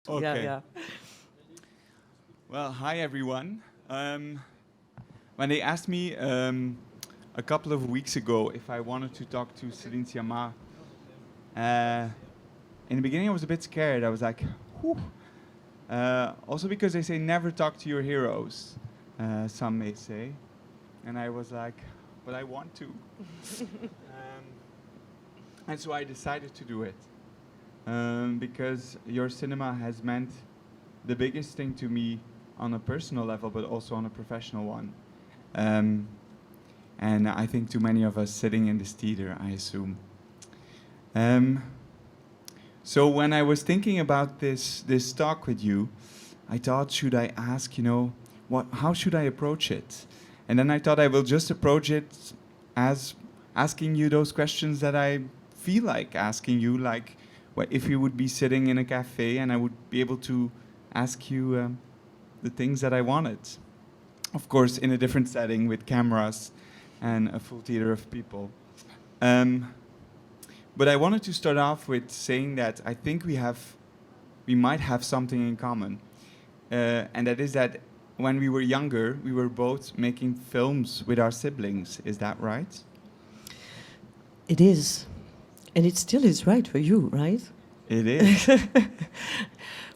Okay. Yeah. Well, hi everyone. When they asked me a couple of weeks ago if I wanted to talk to Céline Sciamma, in the beginning I was a bit scared. I was like, whew. Also because they say never talk to your heroes, some may say. And I was like, but I want to. And so I decided to do it. Because your cinema has meant the biggest thing to me on a personal level, but also on a professional one. And I think to many of us sitting in this theater, I assume. So when I was thinking about this talk with you, I thought, should I ask, how should I approach it? And then I thought I will just approach it as asking you those questions that I feel like asking you, like if you would be sitting in a cafe and I would be able to ask you the things that I wanted. Of course, in a different setting with cameras and a full theater of people. But I wanted to start off with saying that I think we might have something in common. And that is that when we were younger, we were both making films with our siblings. Is that right? It is. And it still is right for you, right? It is.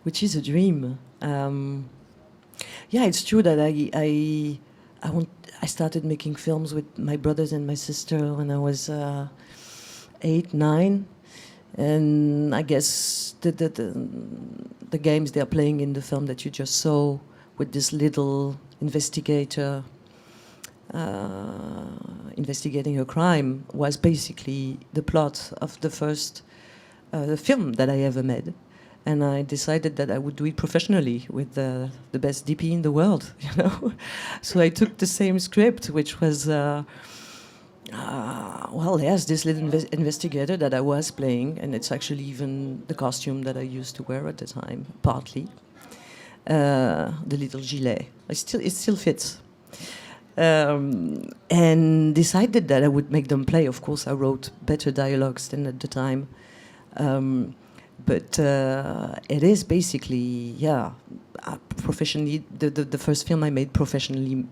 Which is a dream. Yeah, it's true that I started making films with my brothers and my sister when I was 8, 9, and I guess the games they're playing in the film that you just saw with this little investigator investigating a crime was basically the plot of the first film that I ever made. And I decided that I would do it professionally with the best DP in the world, So I took the same script, which was, there's this little investigator that I was playing, and it's actually even the costume that I used to wear at the time, partly. The little gilet. It still fits. And decided that I would make them play. Of course, I wrote better dialogues than at the time. But it is basically, professionally, the first film I made professionally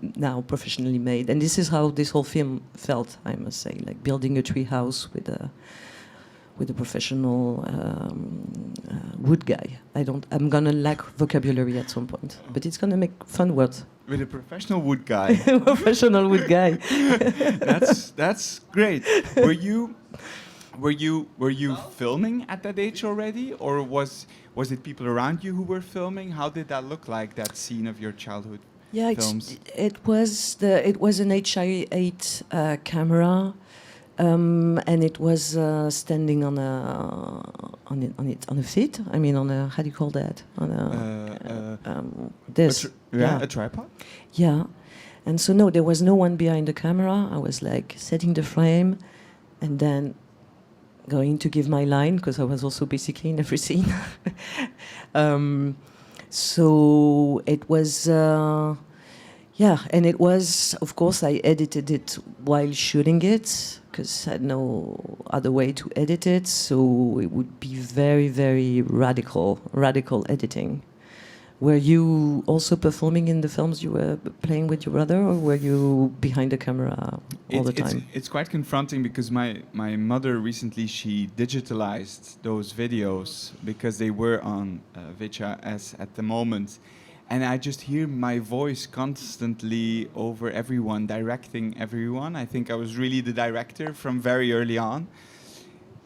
made. And this is how this whole film felt, I must say, like building a tree house with a professional wood guy. I'm gonna lack vocabulary at some point, but it's gonna make fun words. With a professional wood guy. Professional wood guy. That's great. Were you filming at that age already, or was it people around you who were filming? How did that look like, that scene of your childhood films? It was an HI8 camera, and it was standing on a feet. I mean, on a, how do you call that? A tripod. Yeah, and so no, there was no one behind the camera. I was like setting the frame, and then going to give my line, because I was also basically in every scene. So it was, and it was, of course, I edited it while shooting it, because I had no other way to edit it, so it would be very, very radical editing. Were you also performing in the films you were playing with your brother, or were you behind the camera all the time? It's quite confronting, because my mother recently, she digitalized those videos because they were on VHS at the moment. And I just hear my voice constantly over everyone, directing everyone. I think I was really the director from very early on.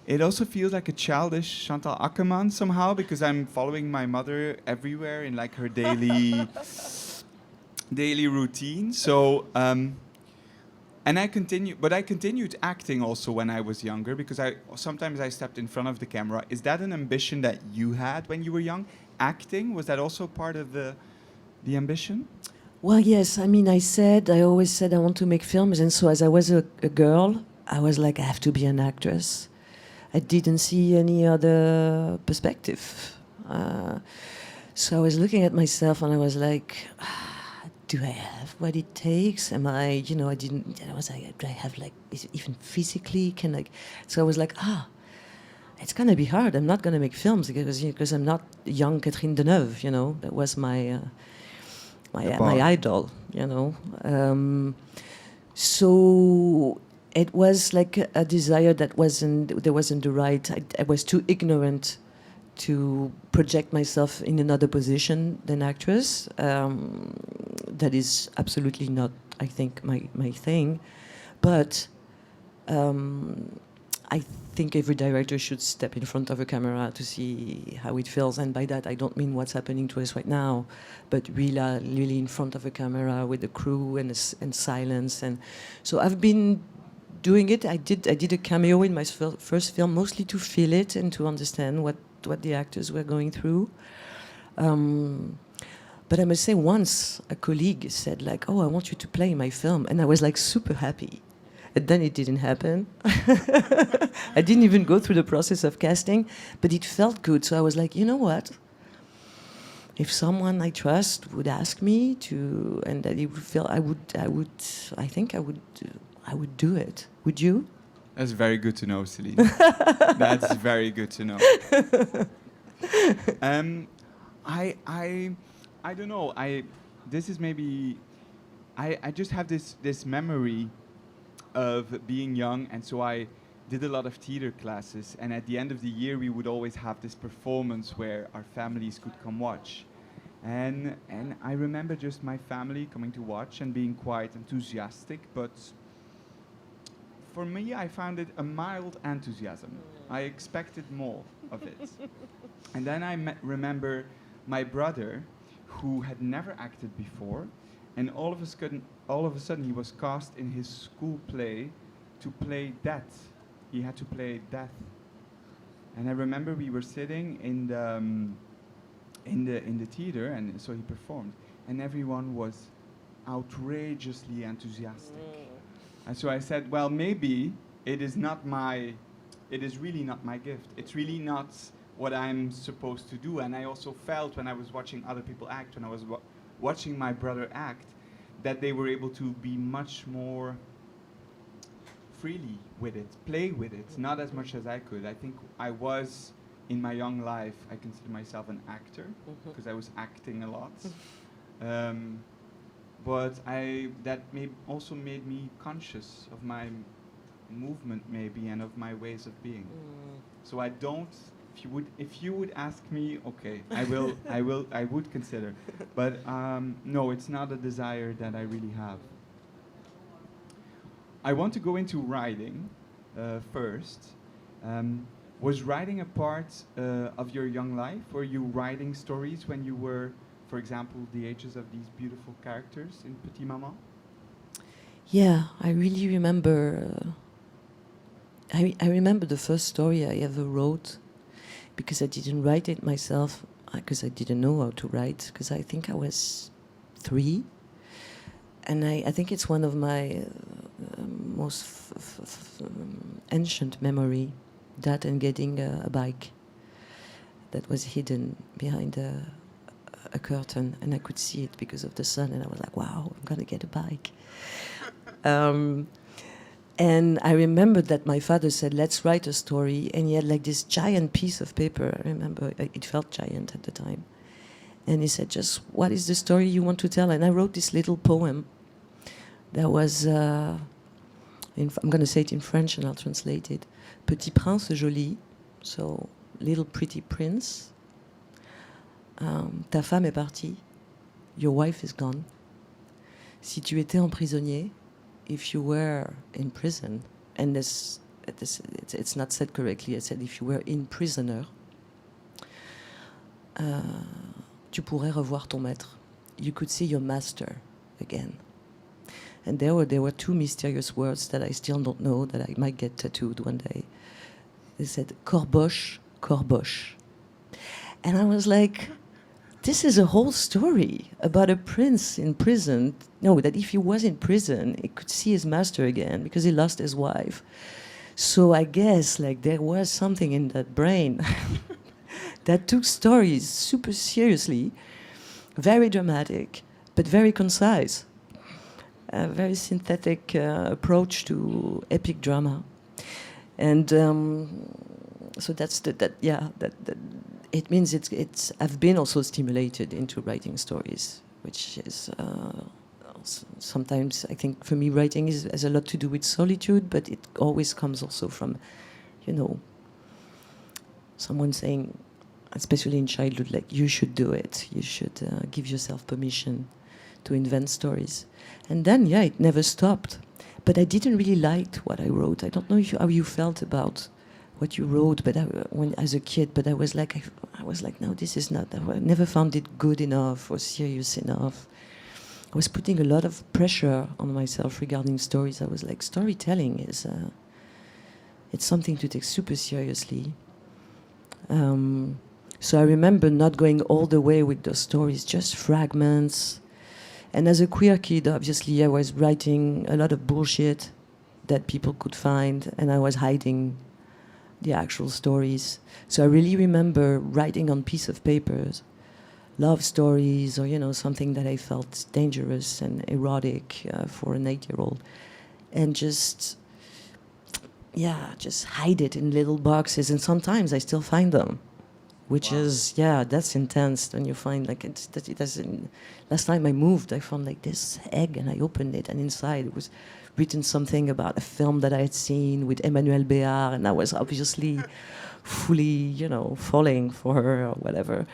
It also feels like a childish Chantal Ackerman somehow, because I'm following my mother everywhere in like her daily routine. So, and I continued acting also when I was younger, because sometimes I stepped in front of the camera. Is that an ambition that you had when you were young? Acting, was that also part of the ambition? Well, yes. I mean, I always said I want to make films, and so as I was a girl, I was like, I have to be an actress. I didn't see any other perspective. So I was looking at myself and I was like, do I have what it takes? Am I, I didn't, I was like, do I have like, even physically, so I was like, it's going to be hard. I'm not going to make films because I'm not young Catherine Deneuve, you know. That was my my idol, you know. So it was like a desire that wasn't the right. I was too ignorant to project myself in another position than actress. That is absolutely not, I think, my thing. But I think every director should step in front of a camera to see how it feels. And by that, I don't mean what's happening to us right now, but really in front of a camera with the crew and silence. And so I've been doing it. I did a cameo in my first film, mostly to feel it and to understand what the actors were going through. But I must say, once a colleague said, like, "Oh, I want you to play in my film," and I was like super happy. And then it didn't happen. I didn't even go through the process of casting, but it felt good. So I was like, you know what? If someone I trust would ask me to, and that it would feel, I think I would do it. Would you? That's very good to know, Céline. That's very good to know. I don't know. This is maybe. I just have this memory of being young, and so I did a lot of theater classes, and at the end of the year we would always have this performance where our families could come watch, and I remember just my family coming to watch and being quite enthusiastic, but for me I found it a mild enthusiasm. I expected more of it. And then I remember my brother, who had never acted before, and all of a sudden he was cast in his school play to play Death. He had to play Death. And I remember we were sitting in the theater, and so he performed, and everyone was outrageously enthusiastic. And so I said, well, maybe it is really not my gift. It's really not what I'm supposed to do. And I also felt when I was watching other people act, when I was watching my brother act, that they were able to be much more freely with it, play with it, not as much as I could. I think I was, in my young life, I consider myself an actor, because I was acting a lot. But that also made me conscious of my movement, maybe, and of my ways of being. So I don't. If you would ask me, okay, I would consider. But no, it's not a desire that I really have. I want to go into writing first. Was writing a part of your young life? Were you writing stories when you were, for example, the ages of these beautiful characters in Petite, Maman? Yeah, I really remember. I remember the first story I ever wrote, because I didn't write it myself, because I didn't know how to write, because I think I was 3. And I think it's one of my most ancient memory, that and getting a bike that was hidden behind a curtain, and I could see it because of the sun, and I was like, wow, I'm going to get a bike. And I remember that my father said, let's write a story. And he had like this giant piece of paper. I remember it felt giant at the time. And he said, just what is the story you want to tell? And I wrote this little poem that was, I'm going to say it in French and I'll translate it. Petit prince joli, so little pretty prince. Ta femme est partie. Your wife is gone. Si tu étais un prisonnier, if you were in prison, and it's not said correctly, I said if you were in prisoner, tu pourrais revoir ton maître. You could see your master again. And there were 2 mysterious words that I still don't know, that I might get tattooed one day. They said, corboche, corboche. And I was like, this is a whole story about a prince in prison. No, that if he was in prison, he could see his master again because he lost his wife. So I guess like there was something in that brain that took stories super seriously, very dramatic, but very concise. A very synthetic approach to epic drama. And so that's that it means it's I've been also stimulated into writing stories, which is sometimes I think for me writing has a lot to do with solitude, but it always comes also from, someone saying, especially in childhood, like, you should do it, you should give yourself permission to invent stories. And then it never stopped, but I didn't really like what I wrote. I don't know how you felt about what you wrote, but when as a kid, but I was like, no, this is not. I never found it good enough or serious enough. I was putting a lot of pressure on myself regarding stories. I was like, storytelling is it's something to take super seriously. So I remember not going all the way with those stories, just fragments. And as a queer kid, obviously, I was writing a lot of bullshit that people could find, and I was hiding the actual stories. So I really remember writing on piece of papers love stories, or something that I felt dangerous and erotic for an 8-year-old, and just hide it in little boxes. And sometimes I still find them, which is that's intense. When you find like it doesn't. Last time I moved, I found like this egg, and I opened it, and inside it was written something about a film that I had seen with Emmanuel Béard, and I was obviously fully, falling for her or whatever.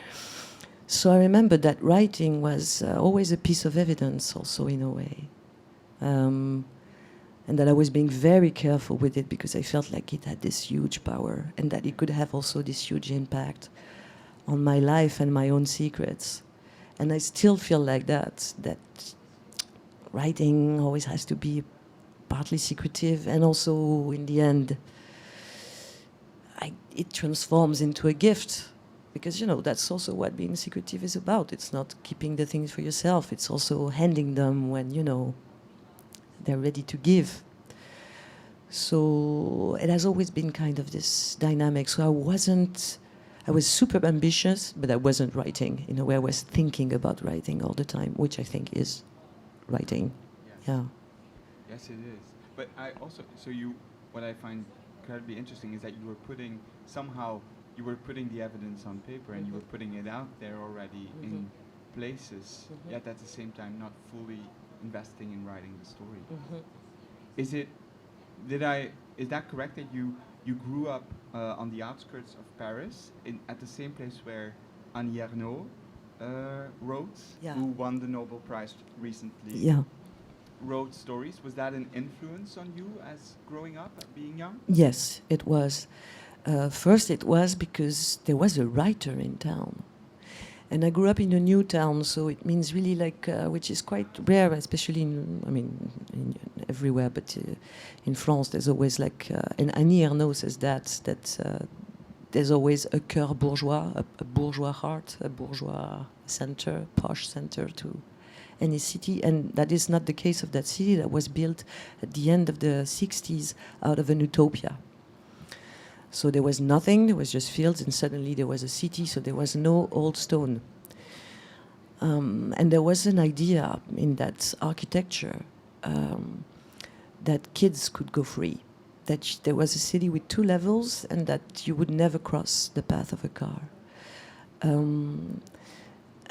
So I remember that writing was always a piece of evidence, also in a way, and that I was being very careful with it because I felt like it had this huge power, and that it could have also this huge impact on my life and my own secrets. And I still feel like that writing always has to be partly secretive, and also in the end it transforms into a gift, because that's also what being secretive is about. It's not keeping the things for yourself, it's also handing them when they're ready to give. So it has always been kind of this dynamic. So I was super ambitious, but I wasn't writing. In a way, I was thinking about writing all the time, which I think is writing. Yes. Yeah. Yes, it is. But what I find incredibly interesting is that you were putting the evidence on paper, and you were putting it out there already in places, yet at the same time not fully investing in writing the story. Is that correct, that you grew up on the outskirts of Paris, at the same place where Annie Ernaux wrote, who won the Nobel Prize recently? Yeah. Wrote stories. Was that an influence on you as growing up, being young? Yes, it was. First, it was because there was a writer in town. And I grew up in a new town, so it means really which is quite rare, especially in everywhere, but in France there's always and Annie Ernaux says that there's always a cœur bourgeois, a bourgeois heart, a bourgeois center, posh center to any city. And that is not the case of that city that was built at the end of the 60s out of an utopia. So there was nothing, there was just fields, and suddenly there was a city, so there was no old stone. And there was an idea in that architecture that kids could go free, that there was a city with 2 levels, and that you would never cross the path of a car.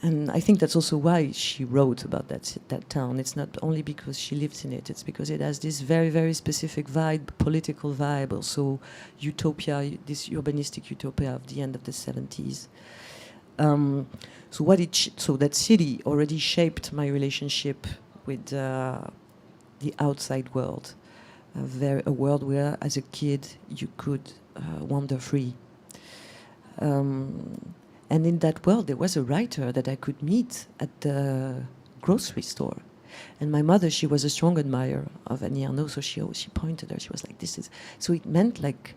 And I think that's also why she wrote about that town. It's not only because she lives in it, it's because it has this very, very specific vibe, political vibe, also utopia, this urbanistic utopia of the end of the 70s. So that city already shaped my relationship with the outside world, a world where, as a kid, you could wander free. And in that world, there was a writer that I could meet at the grocery store. And my mother, she was a strong admirer of Annie Ernaux, so she pointed her. She was like, this is... So it meant like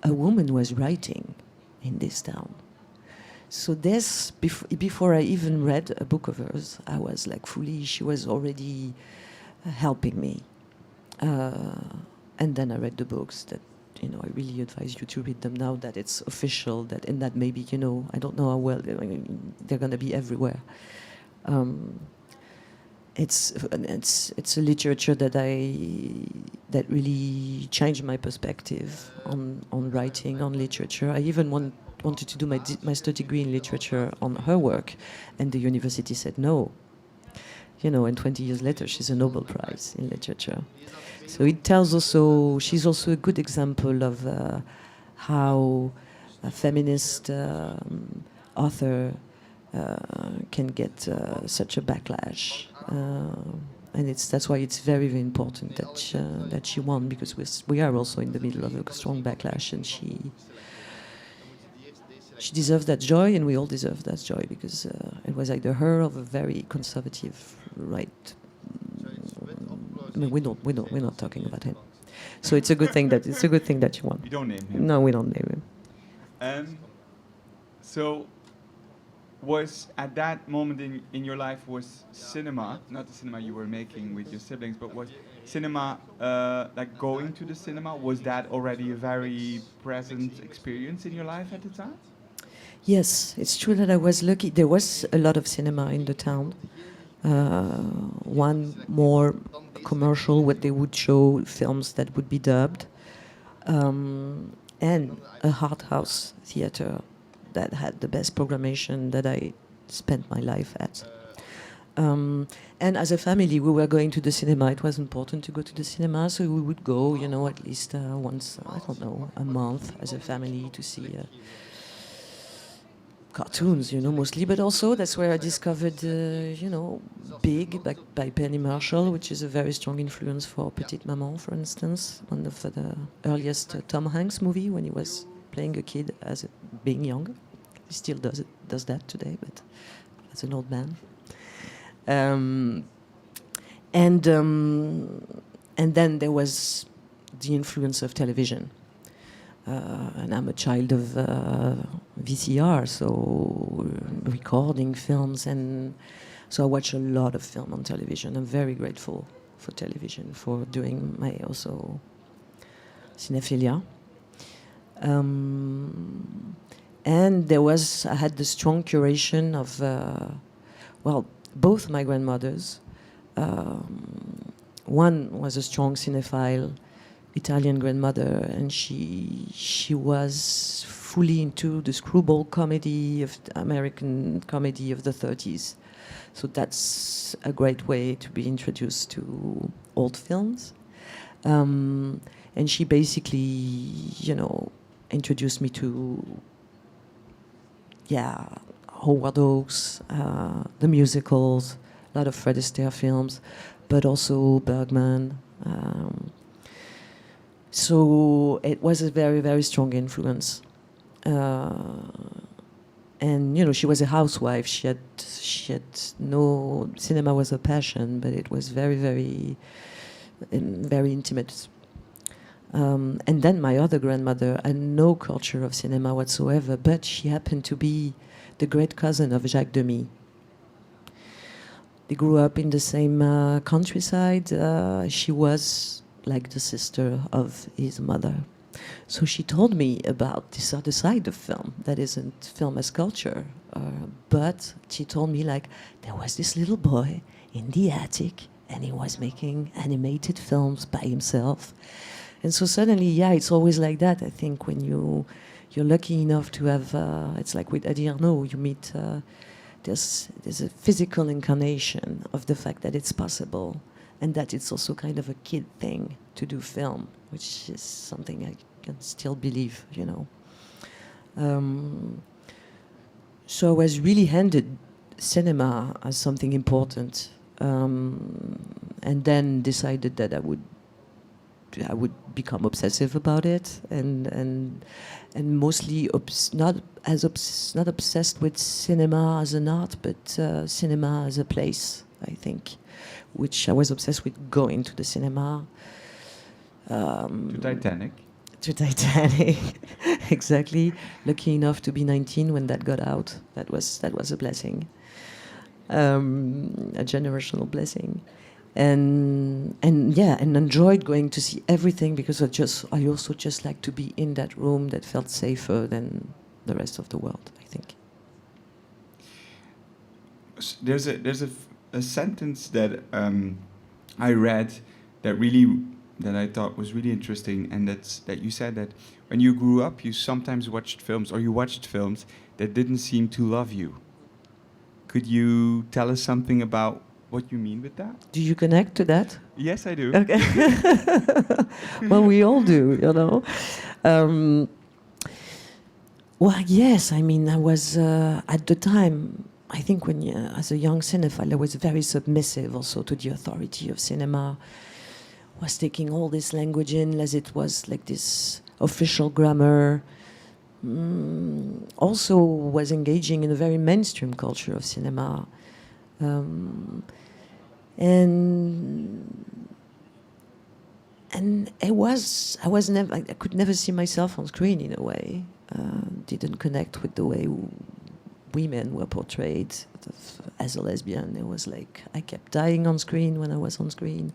a woman was writing in this town. So this, before I even read a book of hers, I was like she was already helping me. And then I read the books that, I really advise you to read them now that it's official, and that maybe, I don't know how well they're going to be everywhere. it's a literature that really changed my perspective on writing, on literature. I even wanted to do my master degree in literature on her work, and the university said no. And 20 years later, she's a Nobel Prize in literature. So it tells also, she's also a good example of how a feminist author can get such a backlash. And that's why it's very, very important that she won, because we are also in the middle of a strong backlash, and she deserves that joy, and we all deserve that joy, because it was either her or a very conservative right. I mean, we're not talking about him. So it's a good thing that she won. You don't name him. No, we don't name him. So, was at that moment in your life, was cinema, not the cinema you were making with your siblings, but was cinema, like going to the cinema, was that already a very present experience in your life at the time? Yes, it's true that I was lucky. There was a lot of cinema in the town. One more commercial, where they would show films that would be dubbed, and a art house theater that had the best programmation that I spent my life at. And as a family, we were going to the cinema. It was important to go to the cinema, so we would go, at least once, a month as a family to see cartoons, mostly. But also that's where I discovered, Big by Penny Marshall, which is a very strong influence for Petite Maman, for instance, one of the earliest Tom Hanks movie when he was playing a kid being young. He still does that today, but as an old man. And then there was the influence of television. And I'm a child of VCR, so recording films, and so I watch a lot of film on television. I'm very grateful for television for doing my also cinephilia. And I had the strong curation of, both my grandmothers. One was a strong cinephile, Italian grandmother, and she was fully into the screwball comedy of American comedy of the 30s. So that's a great way to be introduced to old films. And she basically, introduced me to, Howard Hawks, the musicals, a lot of Fred Astaire films, but also Bergman. So it was a very, very strong influence. And, she was a housewife. She had no, cinema was a passion, but it was very, very, very intimate. And then my other grandmother had no culture of cinema whatsoever, but she happened to be the great cousin of Jacques Demy. They grew up in the same countryside. She was like the sister of his mother. So she told me about this other side of film that isn't film as culture, but she told me, there was this little boy in the attic and he was making animated films by himself. And so suddenly, it's always like that. I think when you're lucky enough to have, it's like with Adi Arnaud, you meet, there's a physical incarnation of the fact that it's possible, and that it's also kind of a kid thing to do film, which is something I can still believe, So I was really handed cinema as something important, and then decided that I would become obsessive about it, and mostly not obsessed with cinema as an art, but cinema as a place, I think, which I was obsessed with going to the cinema. To Titanic. To Titanic, exactly. Lucky enough to be 19 when that got out. That was a blessing, a generational blessing. And enjoyed going to see everything, because I also just like to be in that room that felt safer than the rest of the world, I think. There's a a sentence that I read that I thought was really interesting, and that's that you said that when you grew up, you sometimes watched films, or you watched films that didn't seem to love you. Could you tell us something about what you mean with that? Do you connect to that? Yes, I do. Okay. Well, we all do, you know. Well, yes. I mean, I was at the time. I think when, as a young cinephile, I was very submissive also to the authority of cinema. Was taking all this language in as it was like this official grammar. Also was engaging in a very mainstream culture of cinema. And I could never see myself on screen in a way. Didn't connect with the way women were portrayed as a lesbian. It was like I kept dying on screen when I was on screen.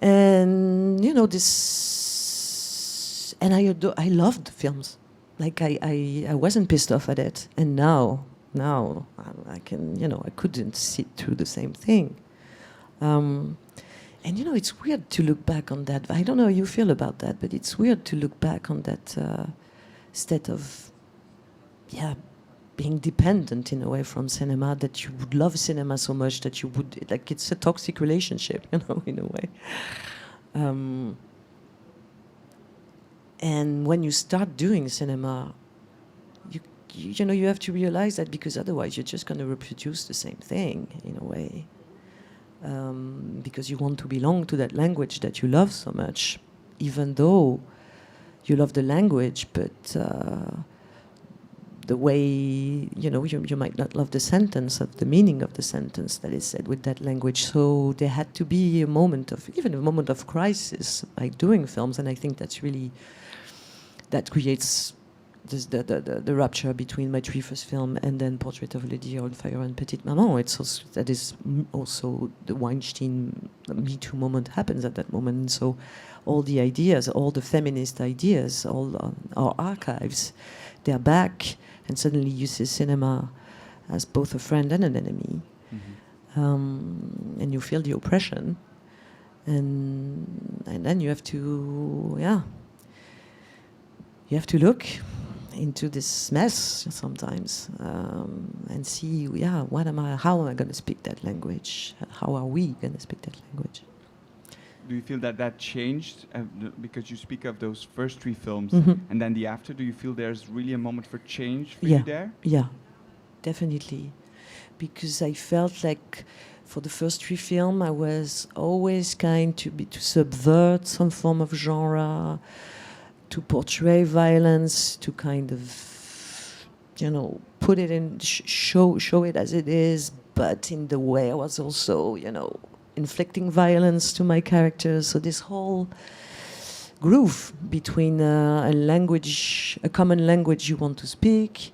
And you know this, and I loved films. Like I wasn't pissed off at it. And now I can, you know, I couldn't sit through the same thing. And you know, it's weird to look back on that. I don't know how you feel about that, but it's weird to look back on that state of, being dependent in a way from cinema, that you would love cinema so much that you would, like, it's a toxic relationship, you know, in a way. And when you start doing cinema, you know, you have to realize that, because otherwise you're just going to reproduce the same thing in a way. Because you want to belong to that language that you love so much, even though you love the language, but the way, you know, you might not love the sentence, of the meaning of the sentence that is said with that language. So there had to be a moment of crisis by doing films, and I think that's really, that creates the rupture between my three first film and then Portrait of a Lady on Fire and Petite, Maman. That is also the Weinstein Me Too moment happens at that moment. And so all the ideas, all the feminist ideas, all our archives, they're back, and suddenly you see cinema as both a friend and an enemy. Mm-hmm. And you feel the oppression, and then you have to, you have to look into this mess sometimes, and see, how am I going to speak that language? How are we going to speak that language? Do you feel that changed because you speak of those first three films, mm-hmm. and then the after? Do you feel there's really a moment for change for you there? Yeah, definitely. Because I felt like for the first three films, I was always kind to subvert some form of genre, to portray violence, to kind of, you know, put it in, show it as it is, but in the way I was also, you know, inflicting violence to my characters. So this whole groove between a common language you want to speak,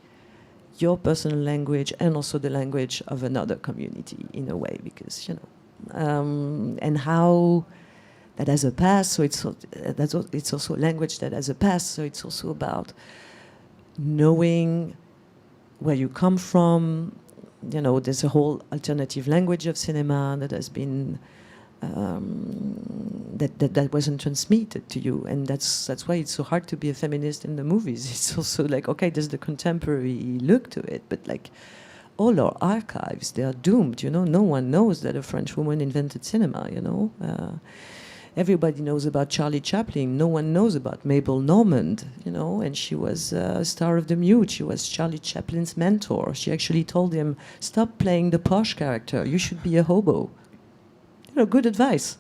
your personal language, and also the language of another community in a way, because, you know, and how that has a past. So it's also a language that has a past. So it's also about knowing where you come from. You know, there's a whole alternative language of cinema that has been that wasn't transmitted to you, and that's why it's so hard to be a feminist in the movies. It's also like, okay, there's the contemporary look to it, but like all our archives, they are doomed. You know, no one knows that a French woman invented cinema. You know. Everybody knows about Charlie Chaplin. No one knows about Mabel Normand, you know, and she was a star of the Mute. She was Charlie Chaplin's mentor. She actually told him, stop playing the posh character. You should be a hobo. You know, good advice.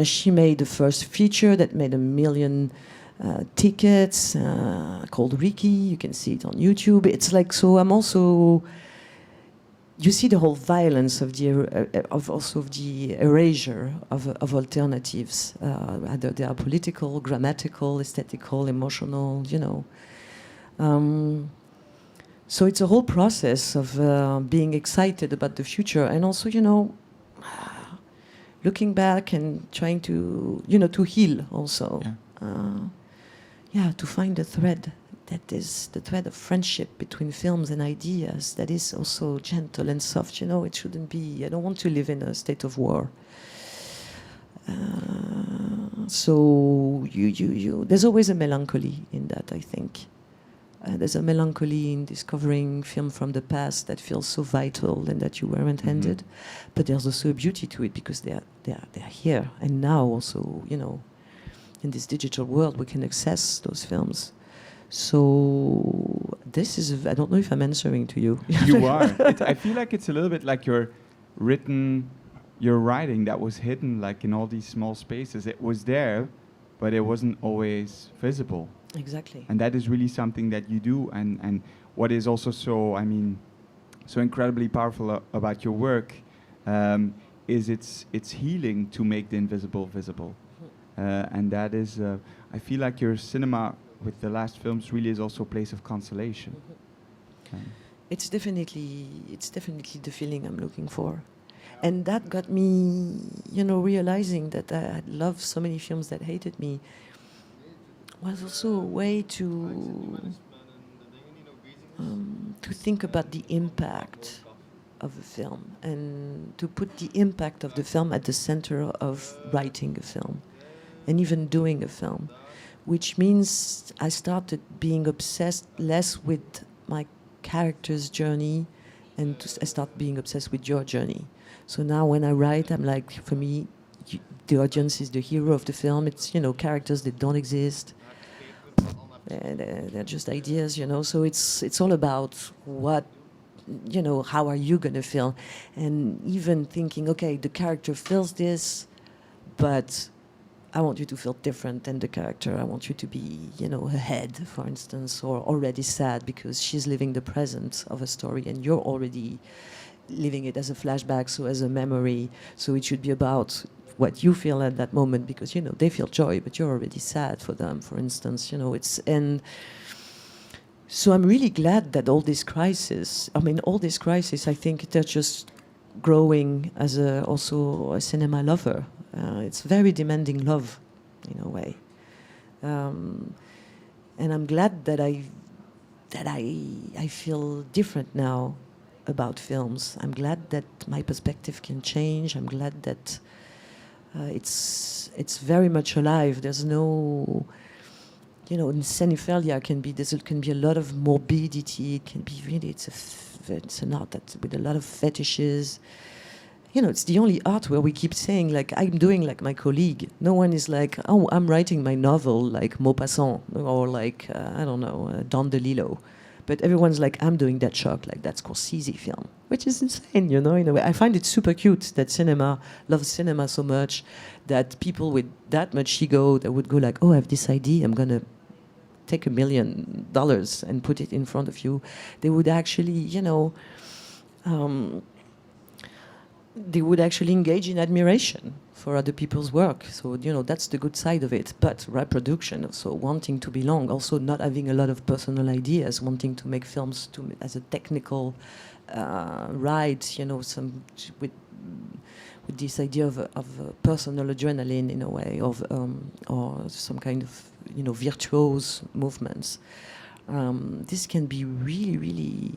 She made the first feature that made 1 million tickets, called Ricky. You can see it on YouTube. It's like, so I'm also... You see the whole violence of the erasure of alternatives, either they are political, grammatical, aesthetical, emotional, you know. So it's a whole process of being excited about the future, and also, you know, looking back and trying to, you know, to heal also. To find a thread that is the thread of friendship between films and ideas that is also gentle and soft. You know, it shouldn't be. I don't want to live in a state of war. So there's always a melancholy in that, I think. There's a melancholy in discovering film from the past that feels so vital and that you weren't handed. But there's also a beauty to it because they're here. And now also, you know, in this digital world, we can access those films. So this is, I don't know if I'm answering to you. You are. I feel like it's a little bit like your writing that was hidden like in all these small spaces. It was there, but it wasn't always visible. Exactly. And that is really something that you do. And what is also so, I mean, so incredibly powerful about your work is it's healing to make the invisible visible. And that is, I feel like your cinema with the last films really is also a place of consolation. It's definitely the feeling I'm looking for. And that got me, you know, realizing that I had loved so many films that hated me was also a way to think about the impact of a film and to put the impact of the film at the center of writing a film and even doing a film, which means I started being obsessed less with my character's journey and I start being obsessed with your journey. So now when I write, I'm like, for me, the audience is the hero of the film. It's, you know, characters that don't exist. They're just ideas, you know. So it's all about what, you know, how are you going to feel? And even thinking, okay, the character feels this, but I want you to feel different than the character. I want you to be, you know, ahead, for instance, or already sad because she's living the present of a story and you're already living it as a flashback, so as a memory. So it should be about what you feel at that moment because, you know, they feel joy, but you're already sad for them, for instance, you know, and so I'm really glad that all this crisis, I think they're just growing as also a cinema lover. It's very demanding love, in a way. And I'm glad that I feel different now about films. I'm glad that my perspective can change. I'm glad that it's very much alive. There's no, you know, in cinephilia can be a lot of morbidity. It can be really it's an art that with a lot of fetishes. You know, it's the only art where we keep saying like I'm doing like my colleague. No one is like, oh, I'm writing my novel like Maupassant or like I don't know, Don DeLillo. But everyone's like, I'm doing that shock, like that Scorsese film, which is insane, you know, in a way. I find it super cute that cinema loves cinema so much that people with that much ego that would go like, oh, I have this idea, I'm going to take $1 million and put it in front of you. They would actually, you know, they would actually engage in admiration for other people's work. So, you know, that's the good side of it. But reproduction, also wanting to belong, also not having a lot of personal ideas, wanting to make films as a technical ride, you know, with this idea of a personal adrenaline in a way, or some kind of, you know, virtuose movements. This can be really, really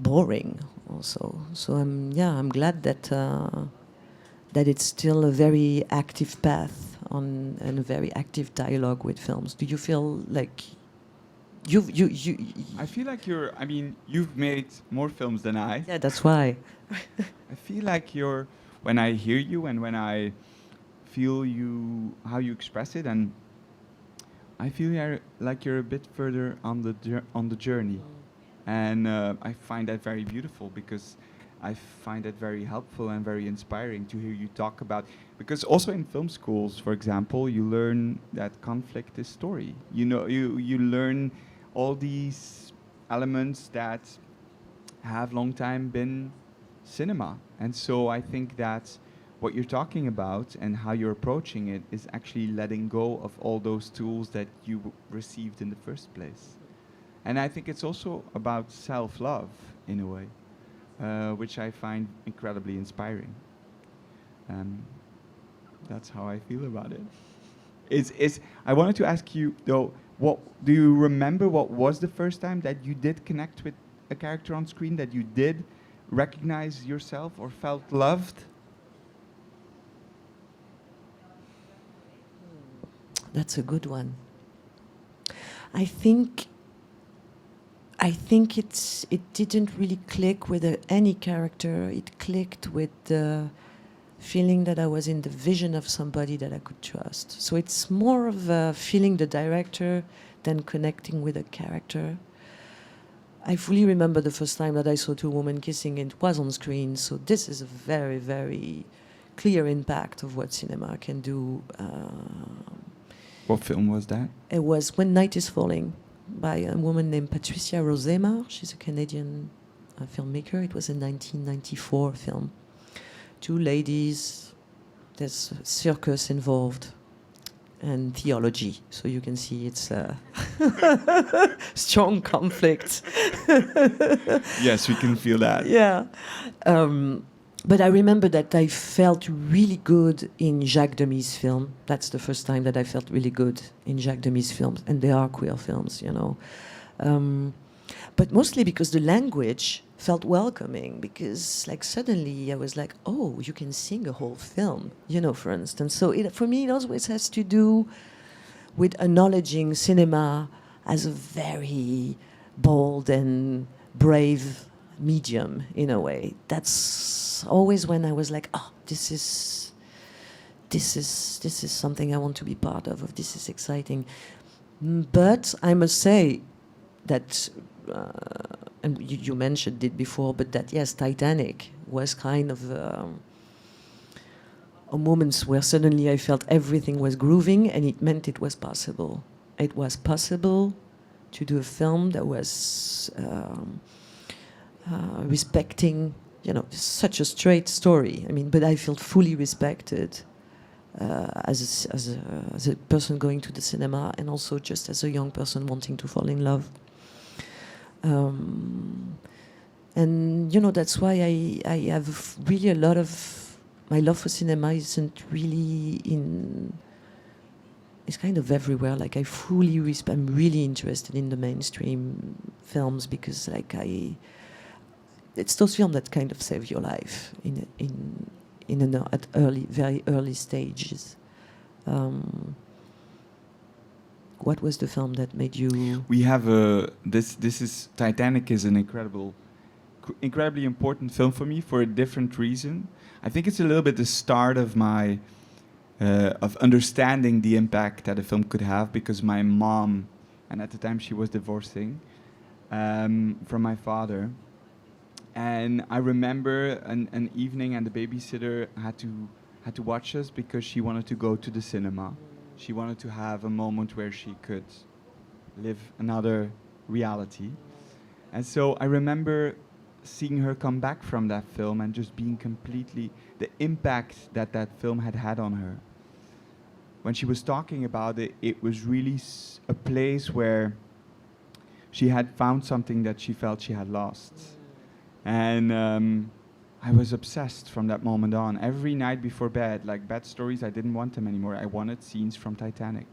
boring also. So I'm glad that it's still a very active path and a very active dialogue with films. Do you feel like you I feel like you've made more films than I. Yeah, that's why. I feel like when I hear you and when I feel how you express it, and I feel like you're a bit further on the journey. And I find that very beautiful because I find it very helpful and very inspiring to hear you talk about, because also in film schools, for example, you learn that conflict is story. You know, you learn all these elements that have long time been cinema. And so I think that what you're talking about and how you're approaching it is actually letting go of all those tools that you received in the first place. And I think it's also about self-love, in a way, which I find incredibly inspiring. That's how I feel about it. I wanted to ask you, though, What do you remember? What was the first time that you did connect with a character on screen, that you did recognize yourself or felt loved? That's a good one. I think it didn't really click with any character. It clicked with the feeling that I was in the vision of somebody that I could trust. So it's more of feeling the director than connecting with a character. I fully remember the first time that I saw two women kissing and it was on screen. So this is a very, very clear impact of what cinema can do. What film was that? It was When Night is Falling by a woman named Patricia Rosemar. She's a Canadian filmmaker. It was a 1994 film. Two ladies, there's circus involved and theology. So you can see it's a strong conflict. Yes, we can feel that. Yeah. But I remember that I felt really good in Jacques Demy's film. That's the first time that I felt really good in Jacques Demy's films. And they are queer films, you know. But mostly because the language felt welcoming, because like suddenly I was like, oh, you can sing a whole film, you know, for instance. So for me, it always has to do with acknowledging cinema as a very bold and brave medium, in a way. That's always when I was like, oh, this is something I want to be part of. This is exciting. But I must say that, and you mentioned it before, but that yes, Titanic was kind of a moment where suddenly I felt everything was grooving, and it meant it was possible. It was possible to do a film that was respecting, you know, such a straight story. I mean, but I felt fully respected as a person going to the cinema, and also just as a young person wanting to fall in love. And you know, that's why I have really a lot of my love for cinema isn't really in. It's kind of everywhere. Like I fully I'm really interested in the mainstream films because, like, it's those films that kind of save your life at very early stages. What was the film that made you? We have Titanic is an incredibly important film for me for a different reason. I think it's a little bit the start of my of understanding the impact that a film could have, because my mom, and at the time she was divorcing from my father, and I remember an evening, and the babysitter had to watch us because she wanted to go to the cinema. She wanted to have a moment where she could live another reality. And so I remember seeing her come back from that film and just being completely, the impact that that film had on her. When she was talking about it, it was really a place where she had found something that she felt she had lost. And I was obsessed from that moment on. Every night before bed, like bed stories, I didn't want them anymore. I wanted scenes from Titanic.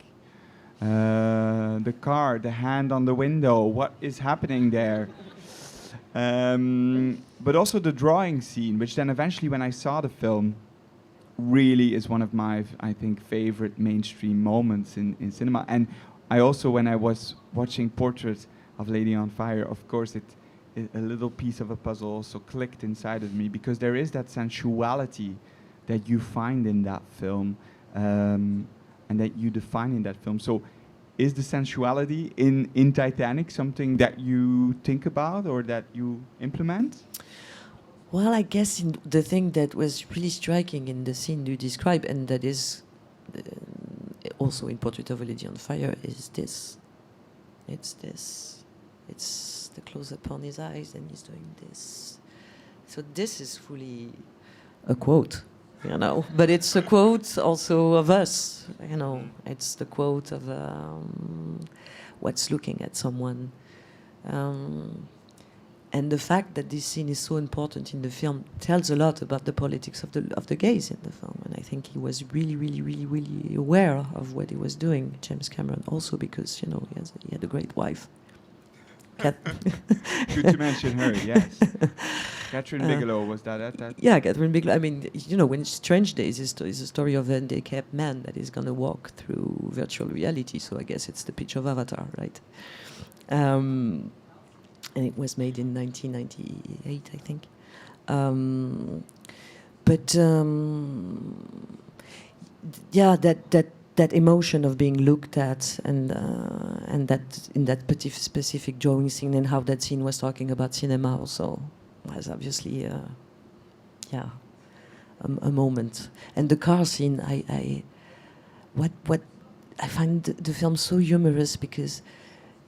The car, the hand on the window, what is happening there? But also the drawing scene, which then eventually, when I saw the film, really is one of my, I think, favorite mainstream moments in cinema. And I also, when I was watching Portrait of Lady on Fire, of course, a little piece of a puzzle also clicked inside of me, because there is that sensuality that you find in that film, and that you define in that film. So is the sensuality in Titanic something that you think about or that you implement? Well, I guess the thing that was really striking in the scene you describe, and that is also in Portrait of a Lady on Fire, is this. It's this. It's the close-up on his eyes, and he's doing this. So this is fully a quote, you know. But it's a quote also of us, you know. It's the quote of what's looking at someone. And the fact that this scene is so important in the film tells a lot about the politics of the gays in the film. And I think he was really, really, really, really aware of what he was doing, James Cameron, also because, you know, he had a great wife. Good to mention her, yes. Catherine Bigelow, was that at that? Yeah, Catherine Bigelow. I mean, you know, when Strange Days is a story of a handicapped man that is going to walk through virtual reality, so I guess it's the pitch of Avatar, right? And it was made in 1998, I think. Yeah, that emotion of being looked at, and that in that specific drawing scene, and how that scene was talking about cinema also, was obviously a moment. And the car scene, I find the film so humorous because,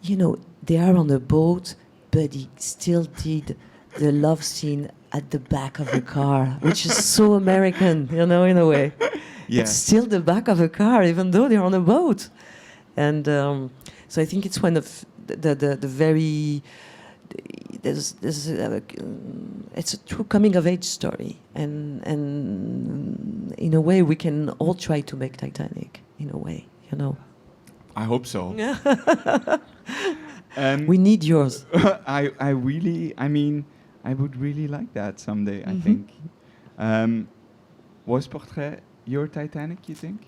you know, they are on a boat, but he still did the love scene at the back of the car, which is so American, you know, in a way. Yeah. It's still the back of a car, even though they're on a boat. And so I think it's one of the very... it's a true coming-of-age story. And in a way, we can all try to make Titanic, in a way, you know. I hope so. We need yours. I would really like that someday, I think. Was Portrait your Titanic, you think?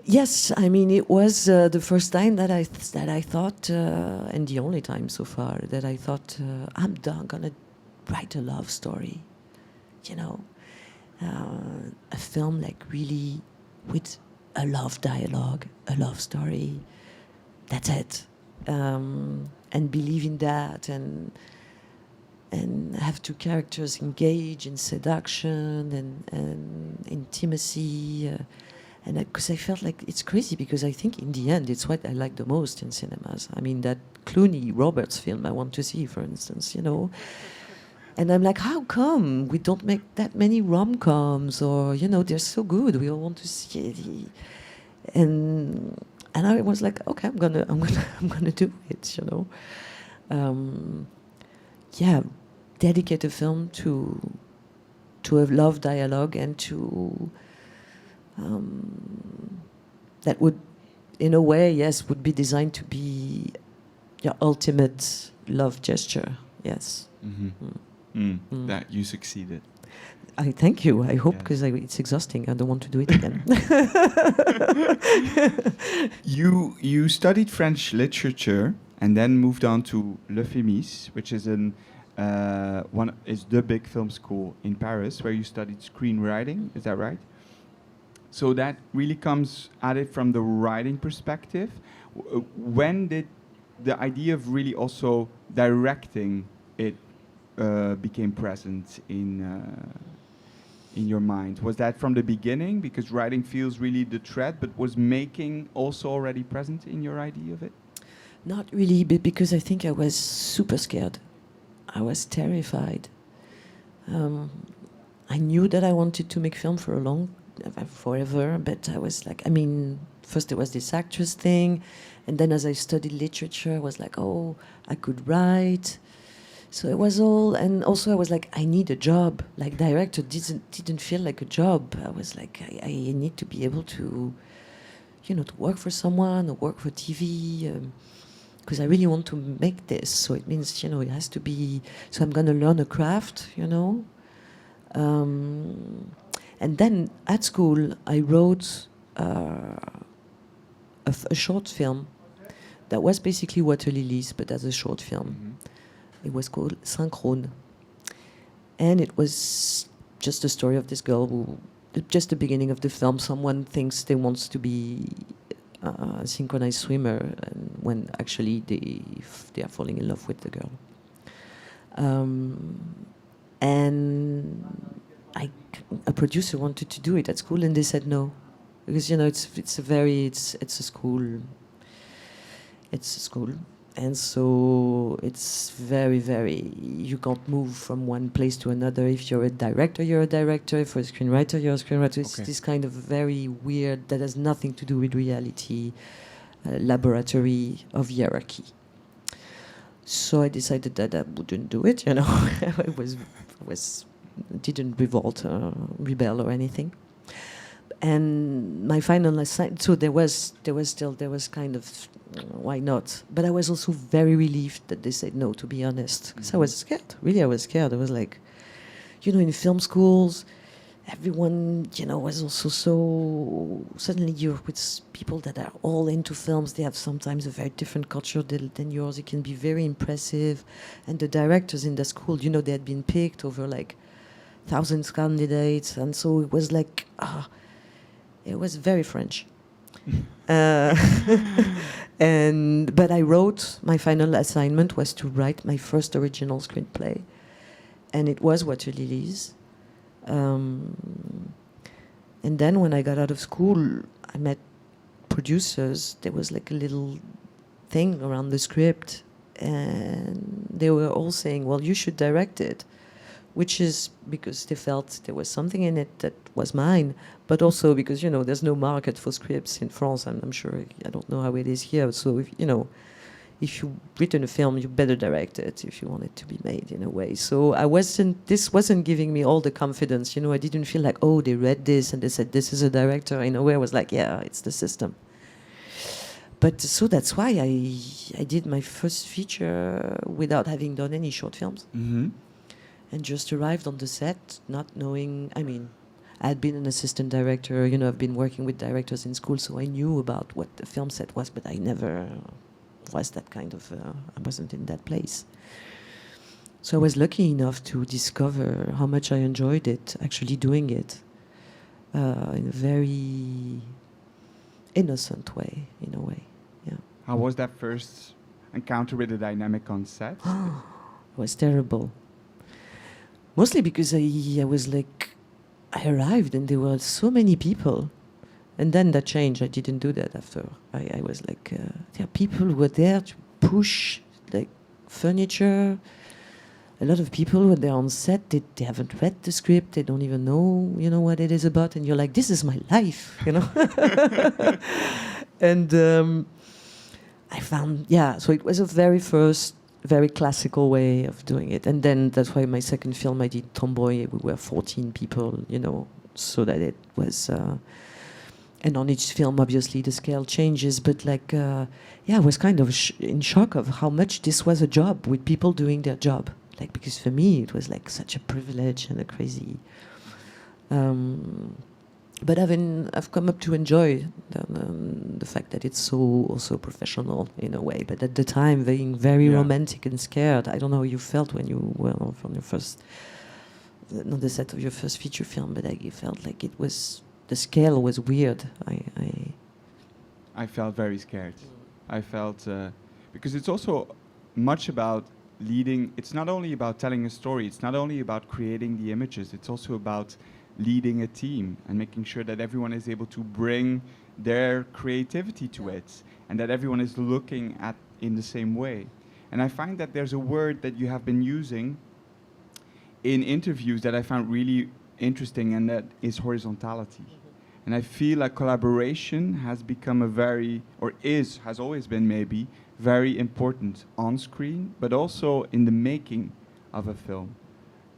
Yes, I mean, it was the first time that I thought, and the only time so far, that I thought, I'm gonna write a love story, you know, a film like really with a love dialogue, a love story, that's it. And believe in that, and have two characters engage in seduction and intimacy, and because I felt like it's crazy, because I think in the end it's what I like the most in cinemas. I mean, that Clooney-Roberts film I want to see, for instance, you know. And I'm like, how come we don't make that many rom-coms, or, you know, they're so good, we all want to see it. And I was like, okay, I'm gonna do it, you know. Yeah, dedicate a film to a love dialogue, and to that would, in a way, yes, would be designed to be your ultimate love gesture. Yes. That you succeeded. I thank you. I hope, because it's exhausting. I don't want to do it again. You studied French literature and then moved on to Le Fémis, which is the big film school in Paris, where you studied screenwriting. Is that right? So that really comes at it from the writing perspective. When did the idea of really also directing it became present in your mind? Was that from the beginning, because writing feels really the thread, but was making also already present in your idea of it? Not really, but because I think I was super scared. I was terrified. I knew that I wanted to make film forever, but I was like, I mean, first there was this actress thing, and then as I studied literature, I was like, oh, I could write. So it was all, and also I was like, I need a job. Like, director didn't feel like a job. I was like, I need to be able to, you know, to work for someone or work for TV, because I really want to make this. So it means, you know, it has to be. So I'm going to learn a craft, you know. And then at school, I wrote a short film that was basically Water Lilies, but as a short film. Mm-hmm. It was called Synchrone. And it was just the story of this girl who, just the beginning of the film, someone thinks they wants to be a synchronized swimmer, and when actually they are falling in love with the girl. And a producer wanted to do it at school, and they said no, because, you know, it's a school, and so it's very, very, you can't move from one place to another. If you're a director, you're a director. If you're a screenwriter, you're a screenwriter. It's this kind of very weird, that has nothing to do with reality, laboratory of hierarchy. So I decided that I wouldn't do it. I didn't rebel or anything. And my final assignment, so there was kind of, why not? But I was also very relieved that they said no, to be honest. Because I was scared. Really, I was scared. I was like, in film schools, everyone, was also so... Suddenly you're with people that are all into films. They have sometimes a very different culture than yours. It can be very impressive. And the directors in the school, they had been picked over like thousands of candidates. And so it was like... it was very French. But I wrote, my final assignment was to write my first original screenplay. And it was Water Lilies. And then when I got out of school, I met producers. There was like a little thing around the script. And they were all saying, well, you should direct it. Which is because they felt there was something in it that was mine, but also because, there's no market for scripts in France, and I'm sure, I don't know how it is here. So, if you've written a film, you better direct it if you want it to be made in a way. So this wasn't giving me all the confidence. I didn't feel like, oh, they read this and they said, this is a director. In a way, I was like, yeah, it's the system. But so that's why I did my first feature without having done any short films. Mm-hmm. And just arrived on the set, not knowing... I had been an assistant director, I've been working with directors in school, so I knew about what the film set was, but I never was that kind of... I wasn't in that place. So I was lucky enough to discover how much I enjoyed it, actually doing it, in a very innocent way, in a way, yeah. How was that first encounter with the dynamic on set? It was terrible. Mostly because I was like, I arrived and there were so many people. And then that changed. I didn't do that after. I was like, there are people who were there to push like furniture. A lot of people when they're on set, they haven't read the script. They don't even know, what it is about. And you're like, this is my life, And I found, so it was a very classical way of doing it. And then that's why my second film I did, Tomboy, we were 14 people, so that it was... and on each film, obviously, the scale changes. But I was kind of in shock of how much this was a job with people doing their job. Because for me, it was like such a privilege and a crazy... but I've come up to enjoy the fact that it's so also professional in a way. But at the time, being very romantic and scared. I don't know how you felt when you were on the set of your first feature film, but I felt like the scale was weird. I felt very scared. I felt because it's also much about leading. It's not only about telling a story. It's not only about creating the images. It's also about leading a team and making sure that everyone is able to bring their creativity to it and that everyone is looking at in the same way. And I find that there's a word that you have been using in interviews that I found really interesting, and that is horizontality. And I feel like collaboration has become has always been maybe very important on screen, but also in the making of a film.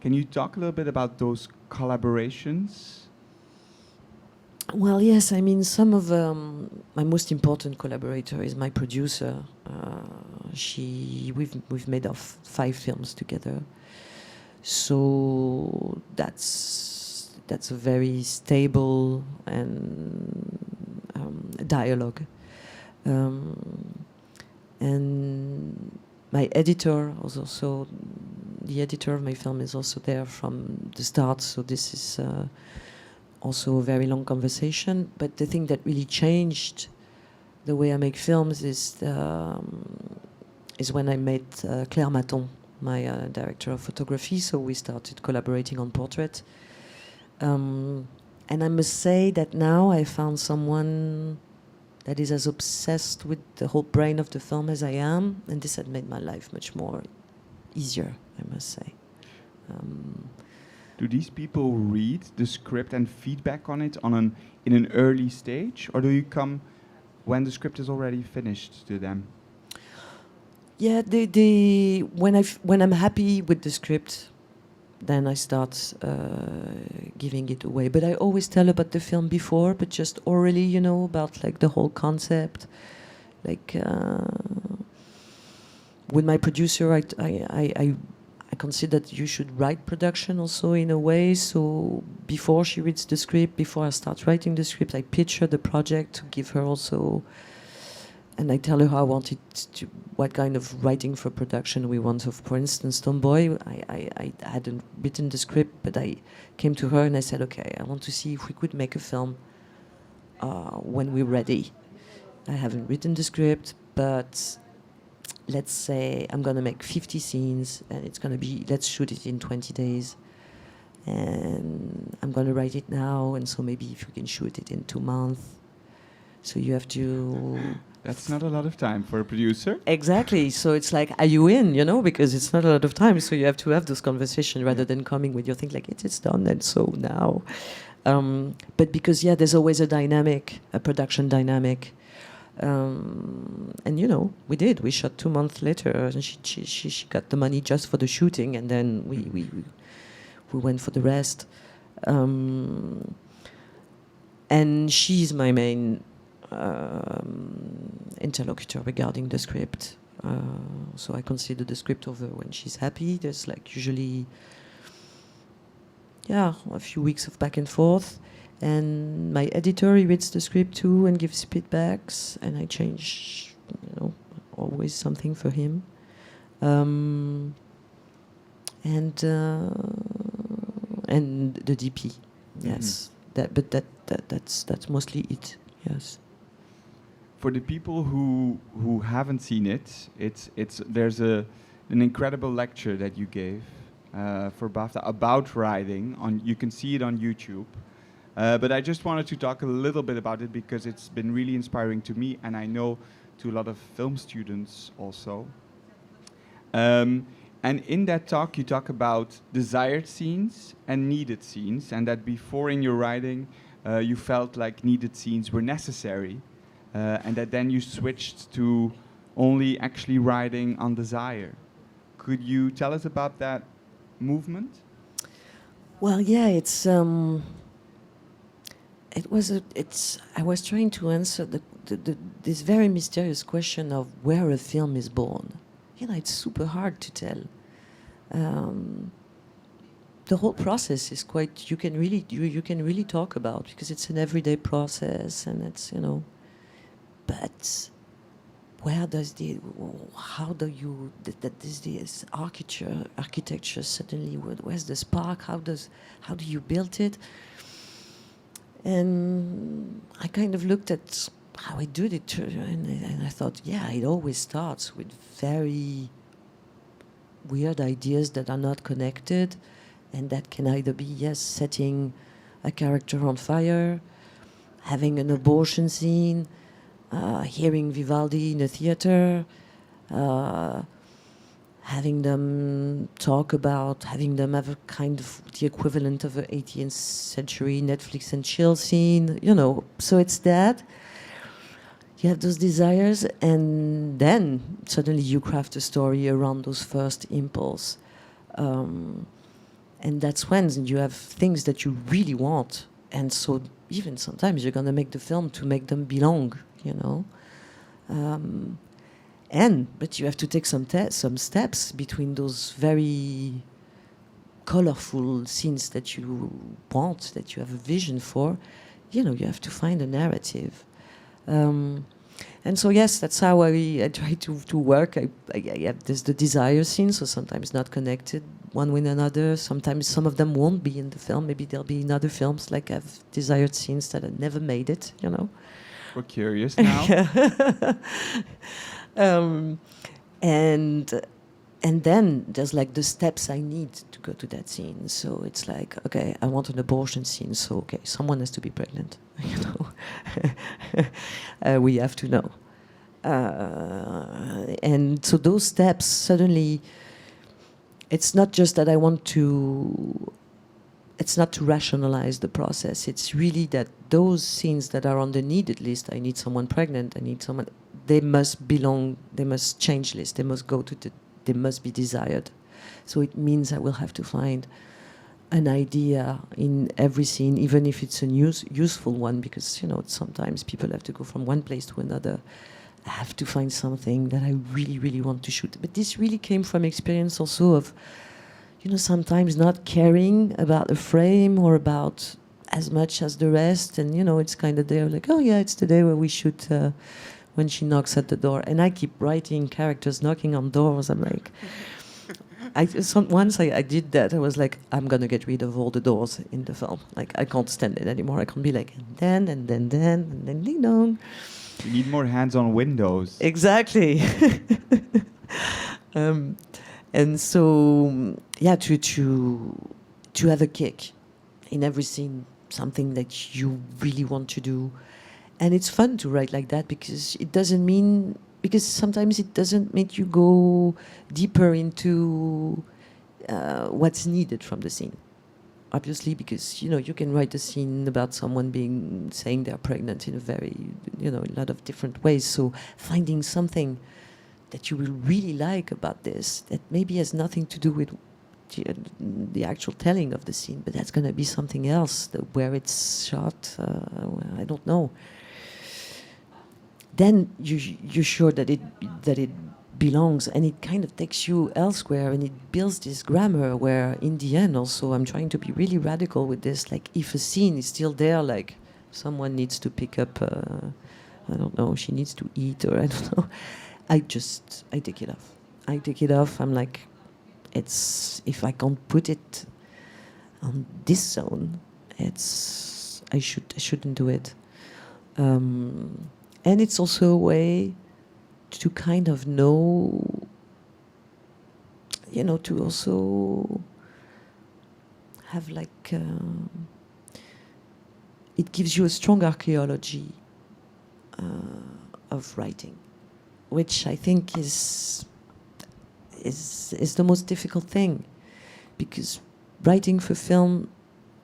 Can you talk a little bit about those collaborations? Well, yes. Some of my most important collaborator is my producer. We've made 5 films together. So that's a very stable and dialogue. And my editor was also, the editor of my film is also there from the start, so this is also a very long conversation. But the thing that really changed the way I make films is when I met Claire Maton, my director of photography, so we started collaborating on portrait. And I must say that now I found someone that is as obsessed with the whole brain of the film as I am, and this had made my life much more easier, I must say. Do these people read the script and feedback on it in an early stage, or do you come when the script is already finished to them? Yeah, when I'm happy with the script, then I start giving it away. But I always tell about the film before, but just orally, you know, about like the whole concept. Like with my producer, I consider that you should write production also in a way. So before she reads the script, before I start writing the script, I pitch her the project to give her also. And I tell her how I want it to, what kind of writing for production we want. So for instance, Tomboy, I hadn't written the script, but I came to her and I said, okay, I want to see if we could make a film when we're ready. I haven't written the script, but let's say I'm going to make 50 scenes and it's going to be, let's shoot it in 20 days. And I'm going to write it now, and so maybe if we can shoot it in 2 months. So you have to... That's not a lot of time for a producer. Exactly. So it's like, are you in, you know, because it's not a lot of time. So you have to have those conversations rather than coming with your thing like, it's done, and so now. But because, yeah, there's always a dynamic, a production dynamic. And, you know, we did. We shot 2 months later, and she got the money just for the shooting, and then we went for the rest. And she's my main interlocutor regarding the script. So I consider the script over when she's happy. There's like usually, yeah, a few weeks of back and forth. And my editor, he reads the script too and gives feedbacks, and I change, you know, always something for him. And the DP, yes. That's mostly it. Yes. For the people who haven't seen it, there's an incredible lecture that you gave for BAFTA about writing. You can see it on YouTube. But I just wanted to talk a little bit about it because it's been really inspiring to me, and I know to a lot of film students also. And in that talk, you talk about desired scenes and needed scenes, and that before in your writing, you felt like needed scenes were necessary, and that then you switched to only actually writing on desire. Could you tell us about that movement? Well, yeah, I was trying to answer this very mysterious question of where a film is born. You know, it's super hard to tell. The whole process is quite, you can really talk about, because it's an everyday process, and it's, you know, but how do you, this architecture suddenly, where's the spark, how do you build it? And I kind of looked at how I did it, and I thought, yeah, it always starts with very weird ideas that are not connected, and that can either be, yes, setting a character on fire, having an abortion scene, hearing Vivaldi in a theater, having them have a kind of the equivalent of an 18th century Netflix and chill scene, you know. So it's that. You have those desires, and then suddenly you craft a story around those first impulse. And that's when you have things that you really want. And so even sometimes you're going to make the film to make them belong, you know. But you have to take some steps between those very colorful scenes that you want, that you have a vision for. You know, you have to find a narrative. And so, yes, that's how I try to work. There's the desire scene, so sometimes not connected one with another. Sometimes some of them won't be in the film. Maybe there'll be in other films, like I've desired scenes that have never made it, you know. We're curious now. And then there's like the steps I need to go to that scene. So it's like, okay, I want an abortion scene. So, okay, someone has to be pregnant, you know. We have to know. And so those steps, suddenly, it's not just that I want to... It's not to rationalize the process. It's really that those scenes that are on the needed list, I need someone pregnant, I need someone... they must belong, they must changeless, they must go to they must be desired. So it means I will have to find an idea in every scene, even if it's a useful one, because, sometimes people have to go from one place to another. I have to find something that I really, really want to shoot. But this really came from experience also of, sometimes not caring about the frame or about as much as the rest. And, it's kind of there like, oh yeah, it's the day where we shoot when she knocks at the door. And I keep writing characters knocking on doors. I'm like... Once I did that, I was like, I'm going to get rid of all the doors in the film. Like, I can't stand it anymore. I can't be like, and then, ding dong. You need more hands on windows. Exactly. And so, yeah, to have a kick in every scene, something that you really want to do. And it's fun to write like that because it doesn't mean... Because sometimes it doesn't make you go deeper into what's needed from the scene. Obviously, because, you can write a scene about someone saying they're pregnant in a very, a lot of different ways. So finding something that you will really like about this, that maybe has nothing to do with the actual telling of the scene, but that's going to be something else, where it's shot, I don't know. Then you're sure that it belongs, and it kind of takes you elsewhere, and it builds this grammar where, in the end, also, I'm trying to be really radical with this. Like, if a scene is still there, like someone needs to pick up, I don't know, she needs to eat, or I don't know, I take it off. I take it off. I'm like, if I can't put it on this zone, I shouldn't do it. And it's also a way to kind of know, to also have like, it gives you a strong archaeology of writing, which I think is the most difficult thing, because writing for film,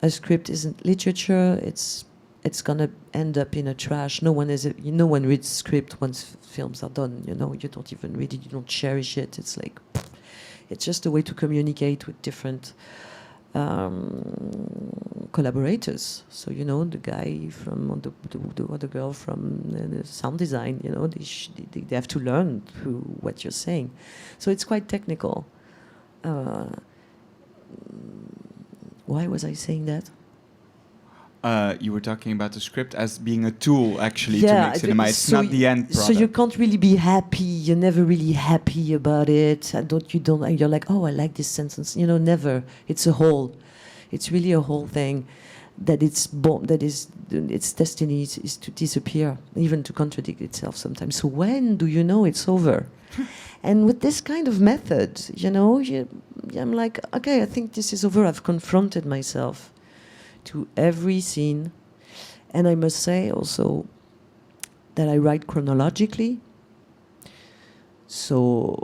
a script isn't literature. It's gonna end up in a trash. No one reads script once films are done. You don't even read it. You don't cherish it. It's like, it's just a way to communicate with different collaborators. So the guy from the other girl from the sound design. They have to learn through what you're saying. So it's quite technical. Why was I saying that? You were talking about the script as being a tool, actually, to make cinema. It's not the end product. So you can't really be happy. You're never really happy about it. You're like, oh, I like this sentence. Never. It's a whole. It's really a whole thing. That it's born. That is its destiny is to disappear, even to contradict itself sometimes. So when do you know it's over? And with this kind of method, I'm like, okay, I think this is over. I've confronted myself to every scene. And I must say also that I write chronologically. So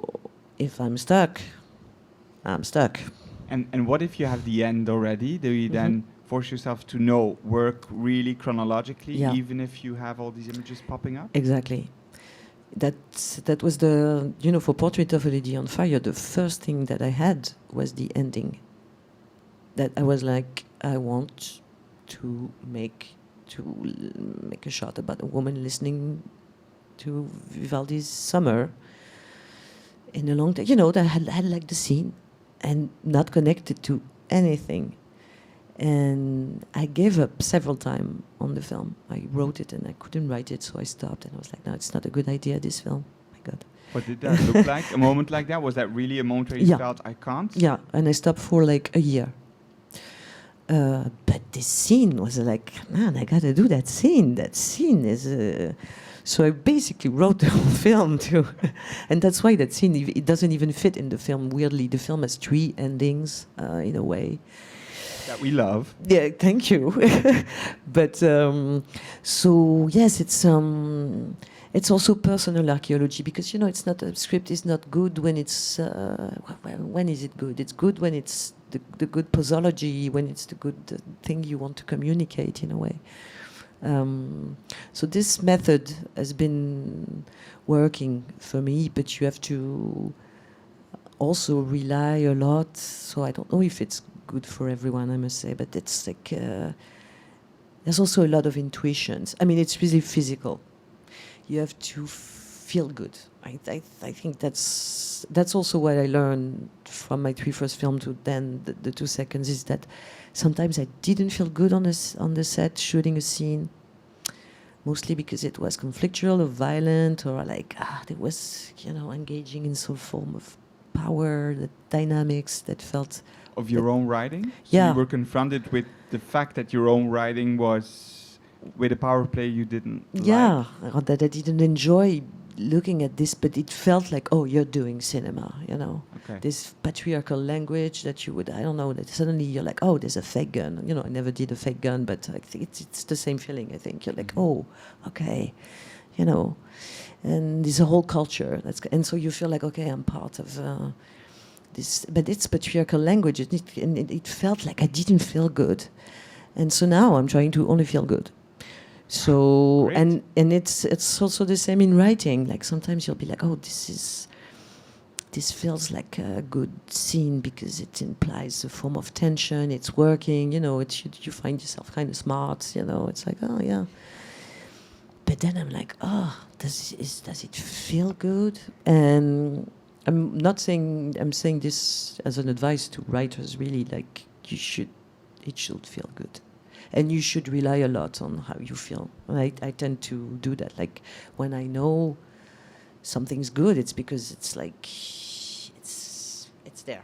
if I'm stuck, I'm stuck. And what if you have the end already? Do you then force yourself to work really chronologically, even if you have all these images popping up? Exactly. That was for Portrait of a Lady on Fire, the first thing that I had was the ending. That I was like, I want to make a shot about a woman listening to Vivaldi's Summer in a long day. That had like the scene and not connected to anything. And I gave up several times on the film. I wrote it and I couldn't write it, so I stopped. And I was like, no, it's not a good idea, this film. My God. What did that look like? A moment like that? Was that really a moment where you felt, I can't? Yeah, and I stopped for like a year. But this scene was like, man, I gotta do that scene. That scene is... So I basically wrote the whole film too. And that's why that scene, it doesn't even fit in the film, weirdly. The film has 3 endings, in a way. That we love. Yeah, thank you. But, so yes, it's also personal archaeology, because, it's not, a script is not good when it's, when is it good? It's good when it's the good posology, when it's the good thing you want to communicate in a way. So this method has been working for me, but you have to also rely a lot. So I don't know if it's good for everyone, I must say, but it's like there's also a lot of intuitions. I mean, it's really physical. You have to feel good. I think that's also what I learned from my 3 first films to then the 2 seconds, is that sometimes I didn't feel good on the set shooting a scene, mostly because it was conflictual or violent, or like it was, you know, engaging in some form of power, the dynamics that felt Of your own writing? So Yeah. you were confronted with the fact that your own writing was with a power play you didn't yeah, or that I didn't enjoy looking at this, but it felt like, oh, you're doing cinema, you know. Okay. This patriarchal language that you would, I don't know, that suddenly you're like, oh, there's a fake gun. You know, I never did a fake gun, but I think it's the same feeling, I think. You're like, oh, okay, you know. And there's a whole culture. And so you feel like, okay, I'm part of this, but it's patriarchal language. It felt like I didn't feel good. And so now I'm trying to only feel good. So Great. and it's also the same in writing. Like sometimes you'll be like, oh, this feels like a good scene because it implies a form of tension. It's working, you know. You find yourself kind of smart, you know. It's like, oh yeah. But then I'm like, oh, does it feel good? And I'm saying this as an advice to writers. Really, like it should feel good. And you should rely a lot on how you feel. I tend to do that. Like when I know something's good, it's because it's like it's there.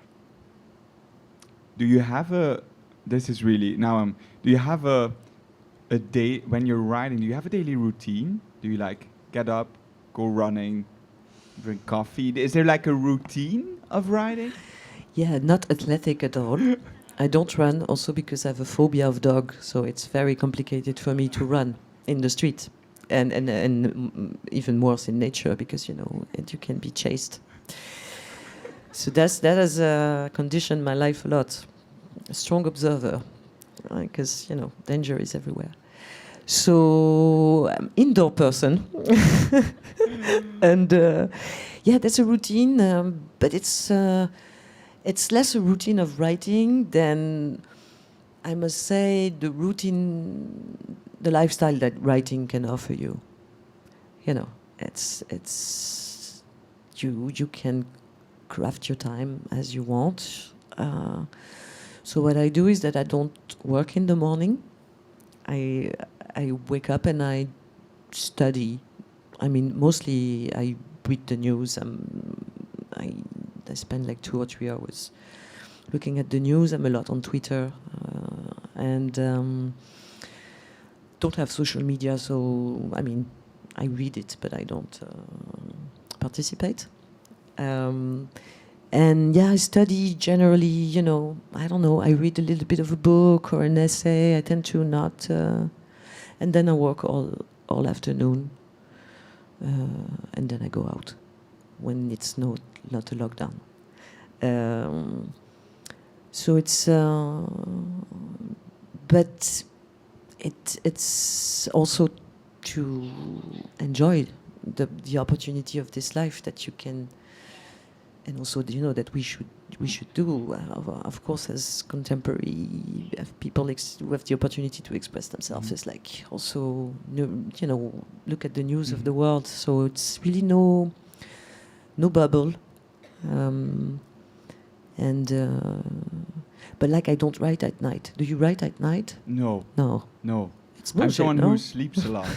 Do you have a? This is really now. Do you have a day when you're writing? Do you have a daily routine? Do you like get up, go running, drink coffee? Is there like a routine of writing? Yeah, not athletic at all. I don't run also because I have a phobia of dog, so it's very complicated for me to run in the street, and even worse in nature because, you know, you can be chased. So that has conditioned my life a lot. A strong observer, because, you know, danger is everywhere. So I'm indoor person, and yeah, that's a routine, but it's less a routine of writing than, I must say, the routine, the lifestyle that writing can offer you. You know, it's you can craft your time as you want. So what I do is that I don't work in the morning. I wake up and I study. I mean, mostly I read the news. I spend like 2 or 3 hours looking at the news. I'm a lot on Twitter, and don't have social media. So I mean, I read it, but I don't participate. And yeah, I study generally. You know, I don't know. I read a little bit of a book or an essay. I tend to not, and then I work all afternoon, and then I go out when it's not a lockdown. So it's, but it's also to enjoy the opportunity of this life that you can, and also, you know, that we should do. Of course, as contemporary people who have the opportunity to express themselves, is like also, you know, look at the news of the world. So it's really no bubble, but like I don't write at night. Do you write at night? No. No. It's bullshit, I'm someone no? who sleeps a lot.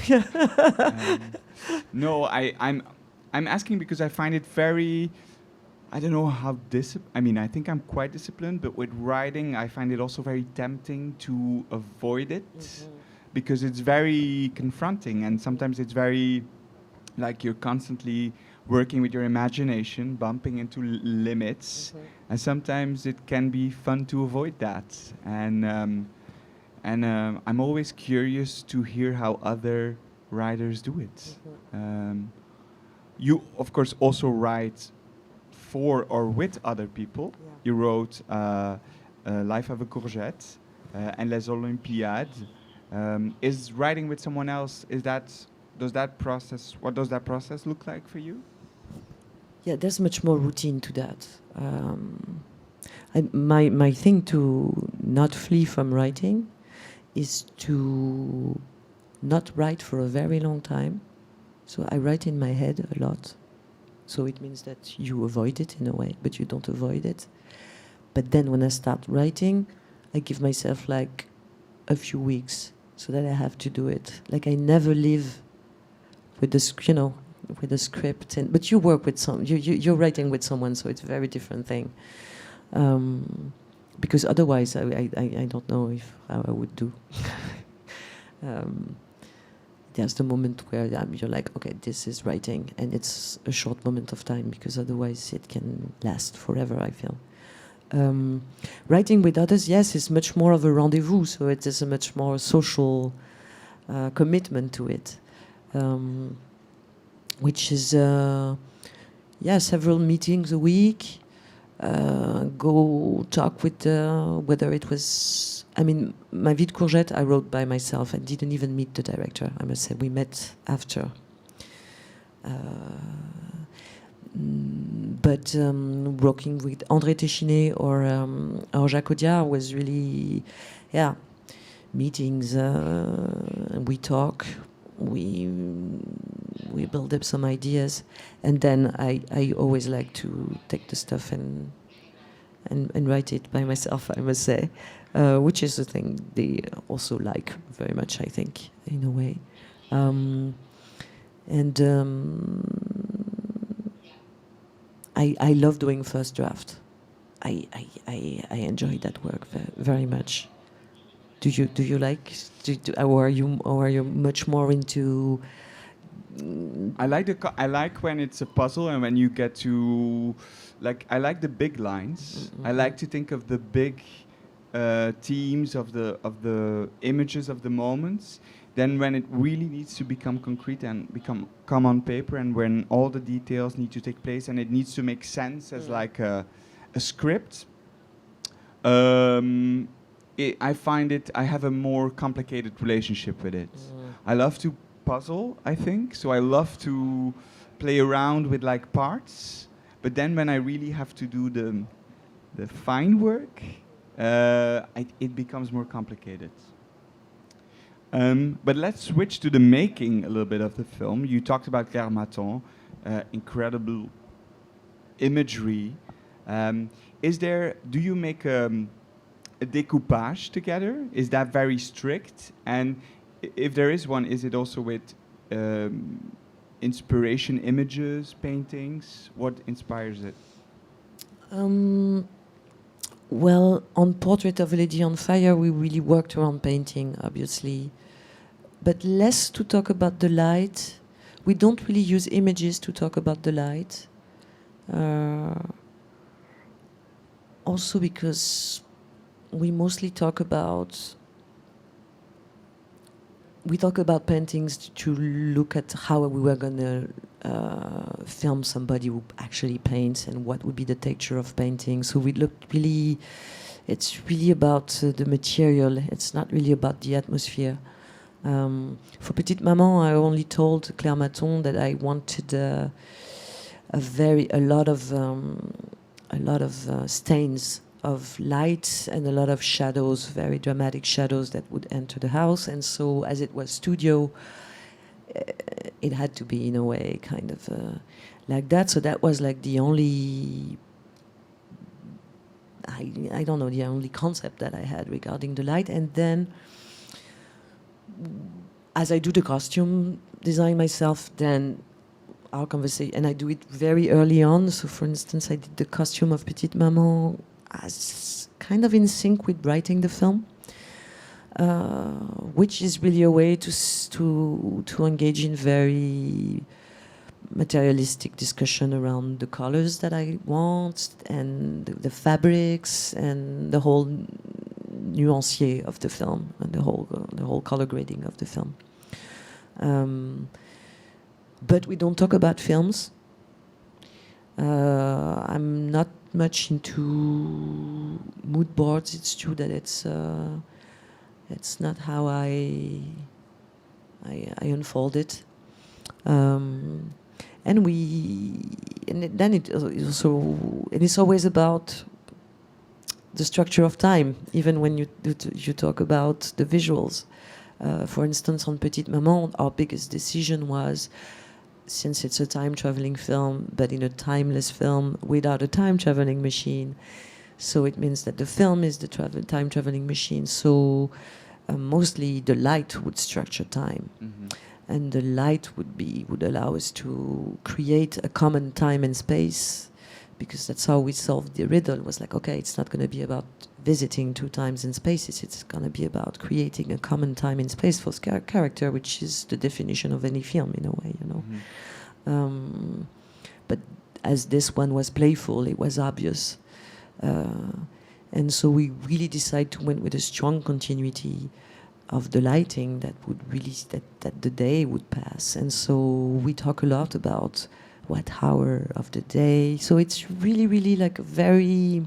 No, I'm asking because I find it very, I don't know how I mean, I think I'm quite disciplined, but with writing, I find it also very tempting to avoid it because it's very confronting, and sometimes it's very, like, you're constantly working with your imagination, bumping into limits, and sometimes it can be fun to avoid that. And I'm always curious to hear how other writers do it. You, of course, also write for or with other people. Yeah. You wrote Life of a Courgette and Les Olympiades. Is writing with someone else, what does that process look like for you? Yeah, there's much more routine to that. My thing to not flee from writing is to not write for a very long time. So I write in my head a lot. So it means that you avoid it in a way, but you don't avoid it. But then when I start writing, I give myself like a few weeks so that I have to do it. Like I never live with the, with the script. But you work with you're writing with someone, so it's a very different thing. Because otherwise, I don't know how I would do. There's the moment where you're like, okay, this is writing, and it's a short moment of time, because otherwise it can last forever, I feel. Writing with others, yes, is much more of a rendezvous, so it is a much more social commitment to it, which is, several meetings a week, go talk with, whether it was, Ma Vie de Courgette I wrote by myself. I didn't even meet the director, I must say. We met after. But working with André Téchiné or Jacques Audiard was really, meetings. We talk, we build up some ideas, and then I always like to take the stuff and write it by myself, I must say, which is a thing they also like very much, I think, in a way. I love doing first draft. I enjoy that work very much. Do you like? Or are you much more into? I like when it's a puzzle and when you get to, like, I like the big lines. I like to think of the big themes of the images of the moments. Then when it really needs to become concrete and come on paper, and when all the details need to take place and it needs to make sense as like a script, I find I have a more complicated relationship with it. I love to puzzle, I think, so I love to play around with like parts, but then when I really have to do the fine work, it becomes more complicated. But let's switch to the making a little bit of the film. You talked about Claire Maton, incredible imagery. Do you make a découpage together? Is that very strict? And if there is one, is it also with inspiration images, paintings? What inspires it? Well, on Portrait of a Lady on Fire, we really worked around painting, obviously, but less to talk about the light. We don't really use images to talk about the light. Also because we mostly talk about paintings to look at how we were going to film somebody who actually paints and what would be the texture of painting. So we looked really, it's really about the material. It's not really about the atmosphere. For Petite Maman, I only told Claire Maton that I wanted a lot of stains of light and a lot of shadows, very dramatic shadows that would enter the house. And so, as it was studio, it had to be in a way kind of like that. So that was like the only, I don't know, the only concept that I had regarding the light. And then, as I do the costume design myself, then our conversation, and I do it very early on. So, for instance, I did the costume of Petite Maman as kind of in sync with writing the film, which is really a way to engage in very materialistic discussion around the colors that I want and the fabrics and the whole nuancier of the film and the whole color grading of the film. But we don't talk about films. I'm not much into mood boards. It's true that it's It's not how I unfold it. And then it also, and it's always about the structure of time, even when you talk about the visuals. For instance, on Petite, Maman, our biggest decision was, since it's a time-traveling film, but in a timeless film without a time-traveling machine, so it means that the film is the time-traveling machine. So mostly the light would structure time. Mm-hmm. And the light would allow us to create a common time and space, because that's how we solved the riddle. It was like, okay, it's not going to be about visiting two times in spaces. It's going to be about creating a common time and space for character, which is the definition of any film in a way, you know. Mm-hmm. But as this one was playful, it was obvious. And so we really decided to went with a strong continuity of the lighting that would really, that the day would pass. And so we talk a lot about what hour of the day. So it's really, really like a very,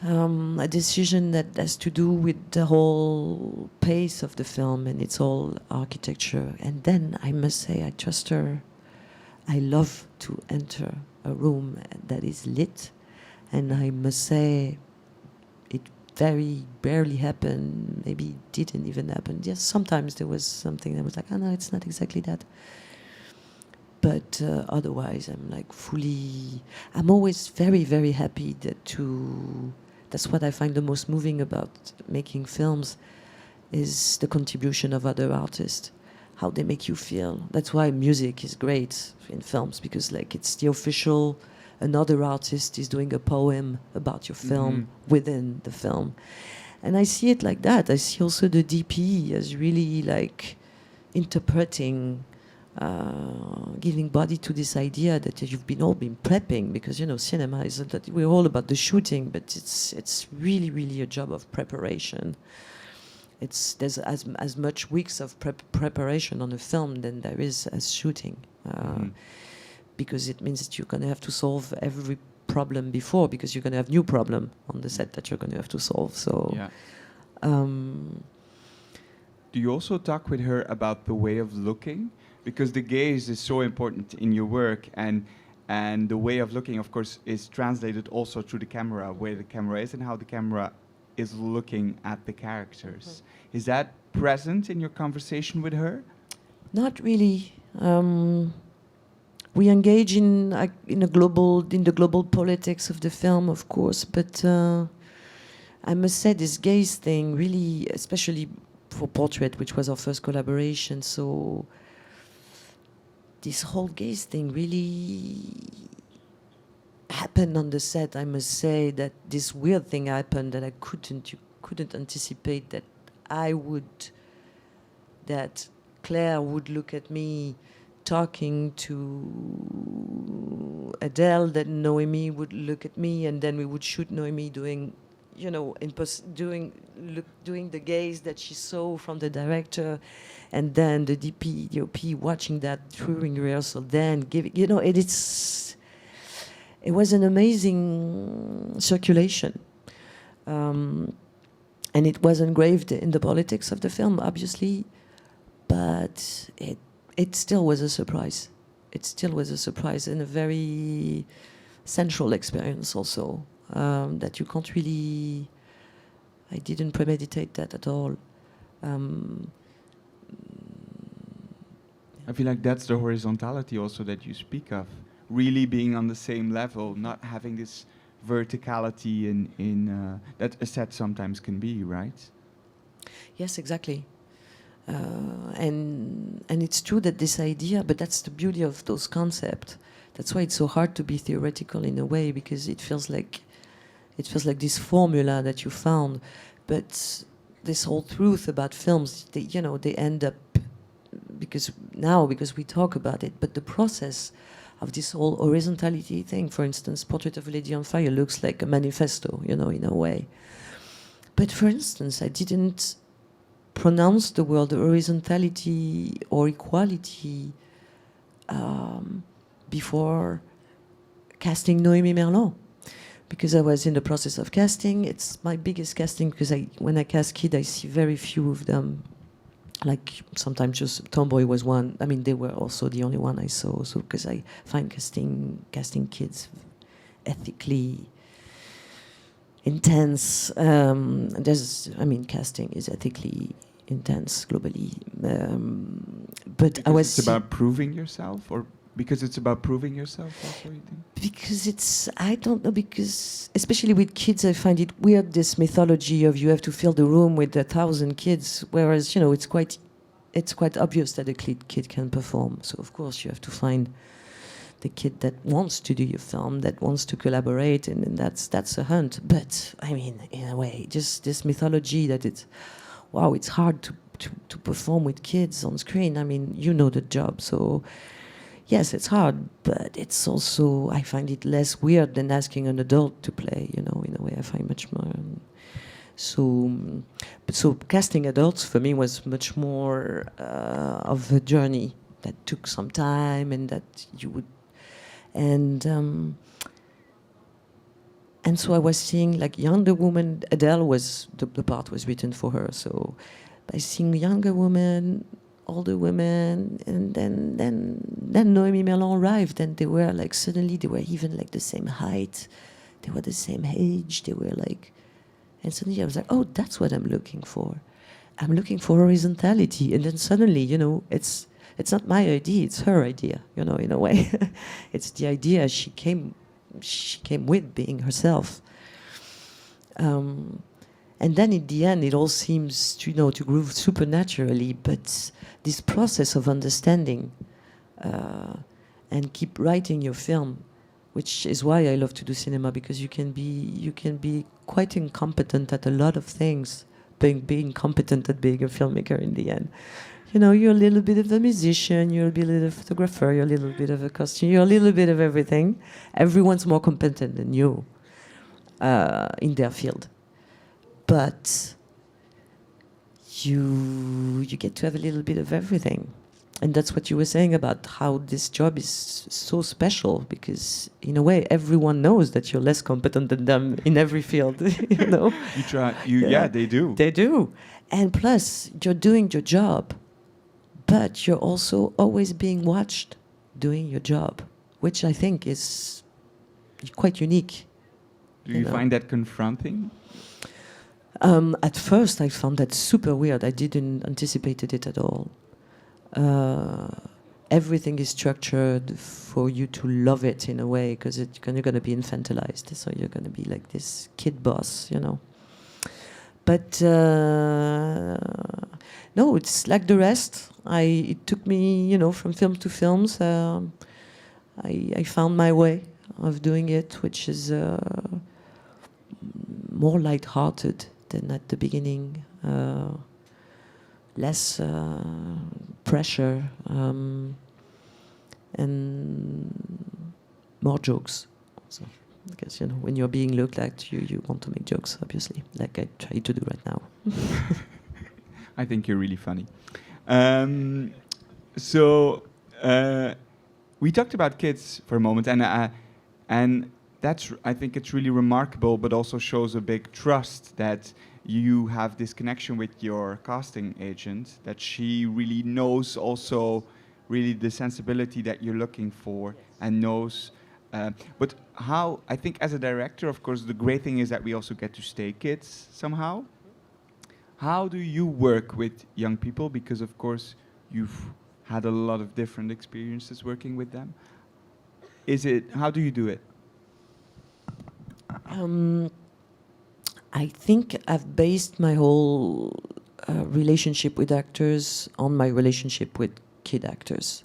a decision that has to do with the whole pace of the film and its all architecture. And then I must say, I trust her. I love to enter a room that is lit. And I must say, it very barely happened. Maybe it didn't even happen. Yes, sometimes there was something that was like, oh no, it's not exactly that. But otherwise, I'm like fully. I'm always very, very happy that's what I find the most moving about making films, is the contribution of other artists, how they make you feel. That's why music is great in films, because like it's the official. Another artist is doing a poem about your film within the film. And I see it like that. I see also the DP as really like interpreting, giving body to this idea that you've all been prepping, because, you know, cinema isn't that we're all about the shooting, but it's really, really a job of preparation. There's as much weeks of preparation on a film than there is as shooting. Because it means that you're going to have to solve every problem before, because you're going to have new problem on the set that you're going to have to solve. So, yeah. Do you also talk with her about the way of looking? Because the gaze is so important in your work, and the way of looking, of course, is translated also through the camera, where the camera is and how the camera is looking at the characters. Mm-hmm. Is that present in your conversation with her? Not really. We engage in the global politics of the film, of course, but I must say this gaze thing really, especially for Portrait, which was our first collaboration, so this whole gaze thing really happened on the set. I must say that this weird thing happened that you couldn't anticipate that Claire would look at me talking to Adele, that Noémie would look at me, and then we would shoot Noémie doing, you know, doing the gaze that she saw from the director, and then the DP watching that during rehearsal, then giving, you know, it was an amazing circulation, and it was engraved in the politics of the film, obviously, but it still was a surprise. It still was a surprise, and a very sensual experience also, that you can't really. I didn't premeditate that at all. I feel like that's the horizontality also that you speak of, really being on the same level, not having this verticality in that a set sometimes can be, right? Yes, exactly. And it's true that this idea, but that's the beauty of those concepts. That's why it's so hard to be theoretical in a way, because it feels like this formula that you found. But this whole truth about films, they end up, because we talk about it, but the process of this whole horizontality thing, for instance, Portrait of a Lady on Fire looks like a manifesto, in a way. But for instance, I didn't pronounce the word horizontality or equality before casting Noémie Merlan, because I was in the process of casting. It's my biggest casting because when I cast kids, I see very few of them. Like sometimes just Tomboy was one. I mean, they were also the only one I saw. So because I find casting kids ethically intense. Casting is ethically intense globally. But because I was. It's about proving yourself, or because it's about proving yourself. Also, you think? Because I don't know. Because especially with kids, I find it weird. This mythology of you have to fill the room with 1,000 kids, whereas it's quite obvious that a kid can perform. So of course you have to find the kid that wants to do your film, that wants to collaborate, and that's a hunt. But I mean, in a way, just this mythology that it's hard to perform with kids on screen. I mean, you know the job, so yes, it's hard, but it's also, I find it less weird than asking an adult to play. In a way, I find much more. So casting adults for me was much more of a journey that took some time, and that you would. And so I was seeing like younger women. Adele was the part was written for her. So by seeing younger women, older women, and then Noémie Merlan arrived, and they were like suddenly they were even like the same height, they were the same age, they were like, and suddenly I was like, oh, that's what I'm looking for. I'm looking for horizontality, and then suddenly it's not my idea, it's her idea, in a way. It's the idea she came with, being herself. And then in the end, it all seems to groove supernaturally, but this process of understanding and keep writing your film, which is why I love to do cinema, because you can be quite incompetent at a lot of things, being competent at being a filmmaker in the end. You're a little bit of a musician, you're a bit of a photographer, you're a little bit of a costume, you're a little bit of everything. Everyone's more competent than you in their field. But you get to have a little bit of everything. And that's what you were saying about how this job is so special, because in a way everyone knows that you're less competent than them in every field. You try. Yeah, they do. They do. And plus, you're doing your job, but you're also always being watched doing your job, which I think is quite unique. Do you find that confronting? At first, I found that super weird. I didn't anticipate it at all. Everything is structured for you to love it in a way, because you're going to be infantilized, so you're going to be like this kid boss, But no, it's like the rest. It took me, from film to films. I found my way of doing it, which is more light-hearted than at the beginning. Less pressure, and more jokes. So, because when you're being looked at, you want to make jokes, obviously, like I try to do right now. I think you're really funny. We talked about kids for a moment, and that's, I think it's really remarkable, but also shows a big trust that you have this connection with your casting agent, that she really knows also really the sensibility that you're looking for, and knows. But how, I think as a director, of course, the great thing is that we also get to stay kids somehow. How do you work with young people? Because of course you've had a lot of different experiences working with them. How do you do it? I think I've based my whole relationship with actors on my relationship with kid actors.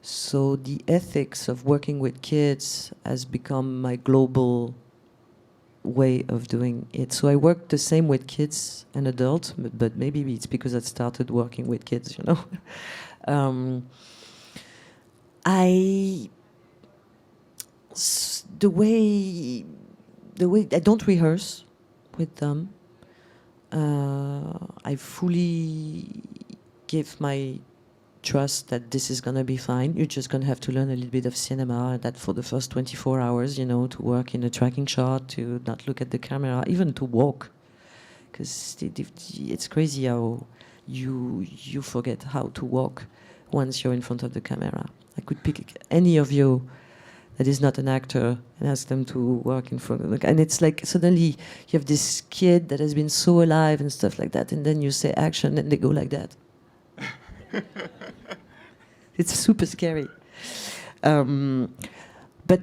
So the ethics of working with kids has become my global way of doing it. So I work the same with kids and adults, but maybe it's because I started working with kids, the way I don't rehearse with them. I fully give my trust that this is going to be fine. You're just going to have to learn a little bit of cinema, that for the first 24 hours, you know, to work in a tracking shot, to not look at the camera, even to walk. Because it's crazy how you forget how to walk once you're in front of the camera. I could pick any of you that is not an actor and ask them to work in front of the camera. And it's like suddenly you have this kid that has been so alive and stuff like that, and then you say action and they go like that. It's super scary. But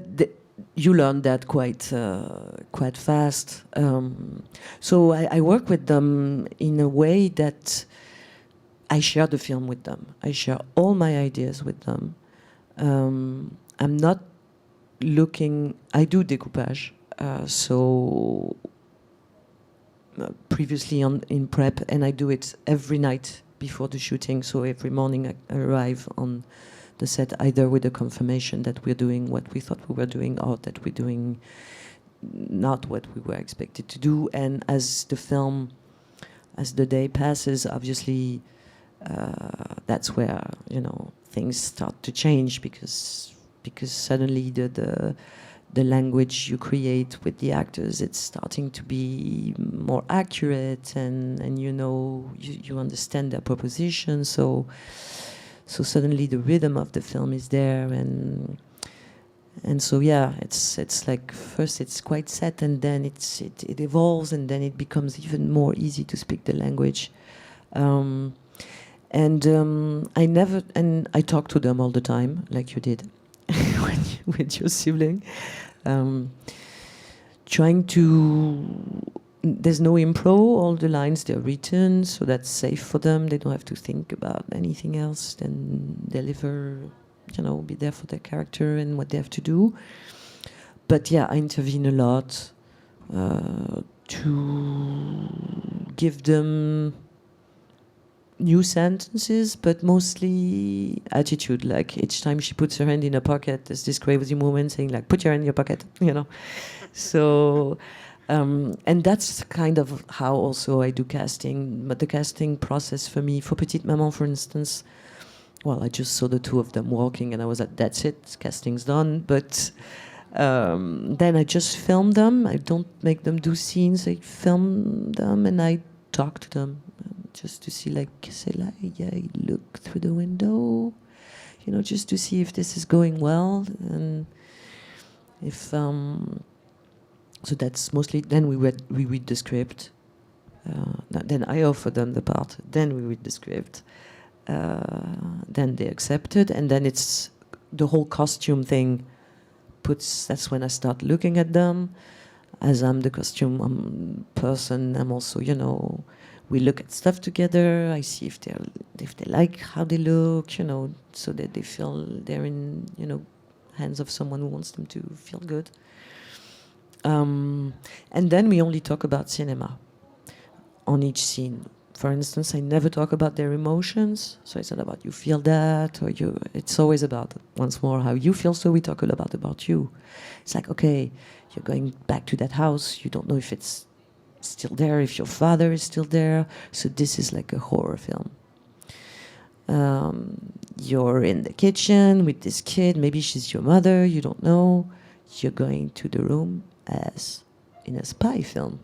you learn that quite fast. So I work with them in a way that I share the film with them. I share all my ideas with them. I'm not looking. I do découpage. So previously in prep, and I do it every night before the shooting. So every morning I arrive on the set either with a confirmation that we're doing what we thought we were doing, or that we're doing not what we were expected to do. And as the day passes, obviously that's where, you know, things start to change, because suddenly the language you create with the actors, it's starting to be more accurate, and you know, you understand their proposition. So suddenly the rhythm of the film is there, and so yeah, it's like first it's quite set, and then it evolves, and then it becomes even more easy to speak the language. I talk to them all the time, like you did with your sibling, trying to. There's no impro. All the lines, they're written, so that's safe for them. They don't have to think about anything else than deliver, you know, be there for their character and what they have to do. But yeah, I intervene a lot to give them new sentences, but mostly attitude. Like each time she puts her hand in her pocket, there's this crazy woman saying like, "Put your hand in your pocket," you know. So. And that's kind of how also I do casting. But the casting process for me, for Petite Maman, for instance, well, I just saw the two of them walking and I was like, that's it, casting's done. But then I just film them. I don't make them do scenes. I film them and I talk to them just to see, like, say, like, yeah, look through the window, you know, just to see if this is going well. And if... So that's mostly, then we read the script. Then I offer them the part. Then we read the script. Then they accept it. And then it's the whole costume thing that's when I start looking at them. As I'm the costume person, I'm also, you know, we look at stuff together. I see if they like how they look, you know, so that they feel they're in, you know, hands of someone who wants them to feel good. And then we only talk about cinema on each scene. For instance, I never talk about their emotions. So it's not about you feel that, or you. It's always about, once more, how you feel. So we talk a lot about you. It's like, okay, you're going back to that house. You don't know if it's still there, if your father is still there. So this is like a horror film. You're in the kitchen with this kid. Maybe she's your mother. You don't know. You're going to the room as in a spy film.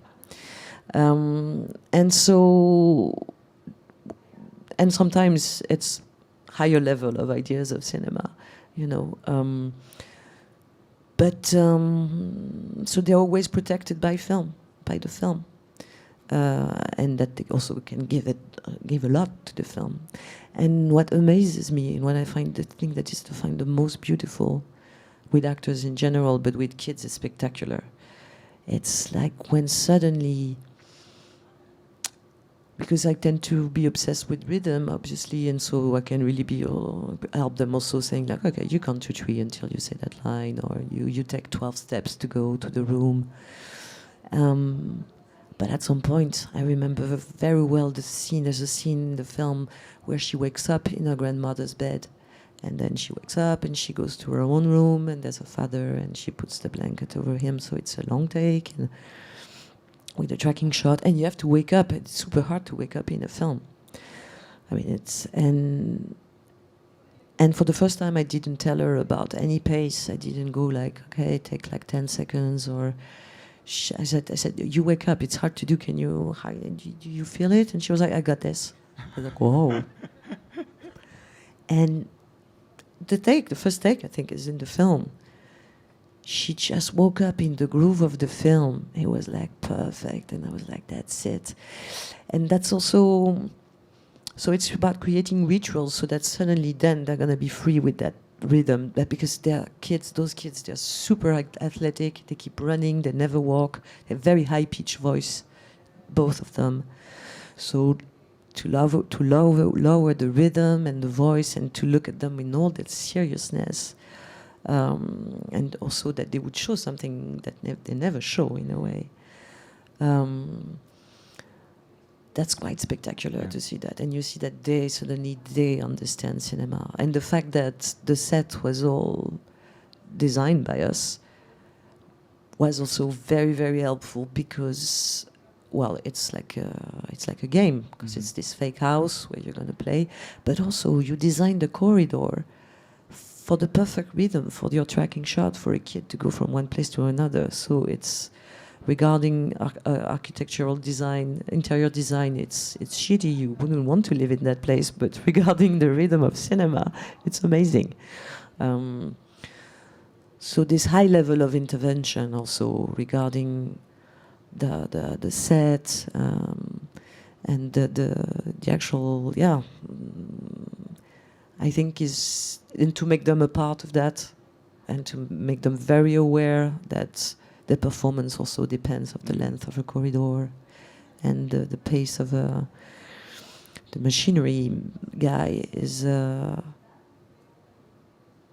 And sometimes it's higher level of ideas of cinema, you know. So they're always protected by the film. And that they also can give a lot to the film. And what amazes me, and what I find the thing that is to find the most beautiful with actors in general, but with kids is spectacular. It's like when suddenly, because I tend to be obsessed with rhythm, obviously, and so I can really help them also saying like, okay, you count to 3 until you say that line, or you take 12 steps to go to the room. But at some point, I remember very well the scene. There's a scene in the film where she wakes up in her grandmother's bed. And then she wakes up and she goes to her own room, and there's her father, and she puts the blanket over him. So it's a long take and with a tracking shot. And you have to wake up. It's super hard to wake up in a film. I mean, And for the first time, I didn't tell her about any pace. I didn't go like, okay, take like 10 seconds or... I said, you wake up, it's hard to do, do you feel it? And she was like, I got this. I was like, whoa. And the first take, I think, is in the film. She just woke up in the groove of the film. It was like perfect. And I was like, that's it. And that's also, so it's about creating rituals so that suddenly then they're going to be free with that rhythm, but because those kids, they're super athletic, they keep running, they never walk, they have very high-pitched voice, both of them. So to lower the rhythm and the voice and to look at them in all that seriousness, and also that they would show something that they never show in a way. That's quite spectacular to see that. And you see that they understand cinema. And the fact that the set was all designed by us was also very, very helpful because, well, it's like a game because it's this fake house where you're going to play, but also you design the corridor for the perfect rhythm for your tracking shot for a kid to go from one place to another. So it's regarding architectural design, interior design, it's shitty. You wouldn't want to live in that place. But regarding the rhythm of cinema, it's amazing. So this high level of intervention also regarding the set and the actual, I think is, and to make them a part of that and to make them very aware that the performance also depends of the length of a corridor and the pace of the machinery guy is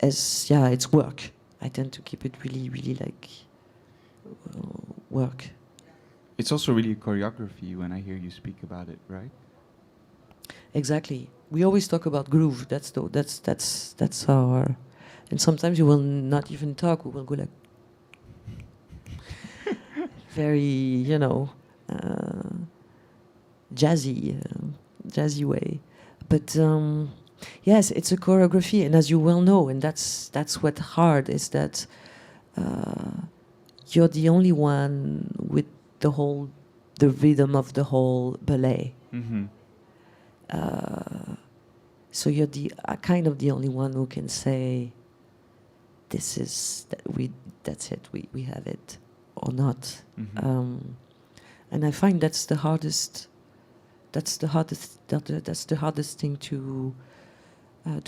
it's work. I tend to keep it really, really like work. It's also really a choreography when I hear you speak about it, right? Exactly. We always talk about groove. That's our, and sometimes you will not even talk. We will go like very, jazzy way. But yes, it's a choreography, and as you well know, and that's what's hard is that you're the only one with the rhythm of the whole ballet. Mm-hmm. So you're kind of the only one who can say, that's it, we have it, or not. Mm-hmm. And I find that's the hardest thing to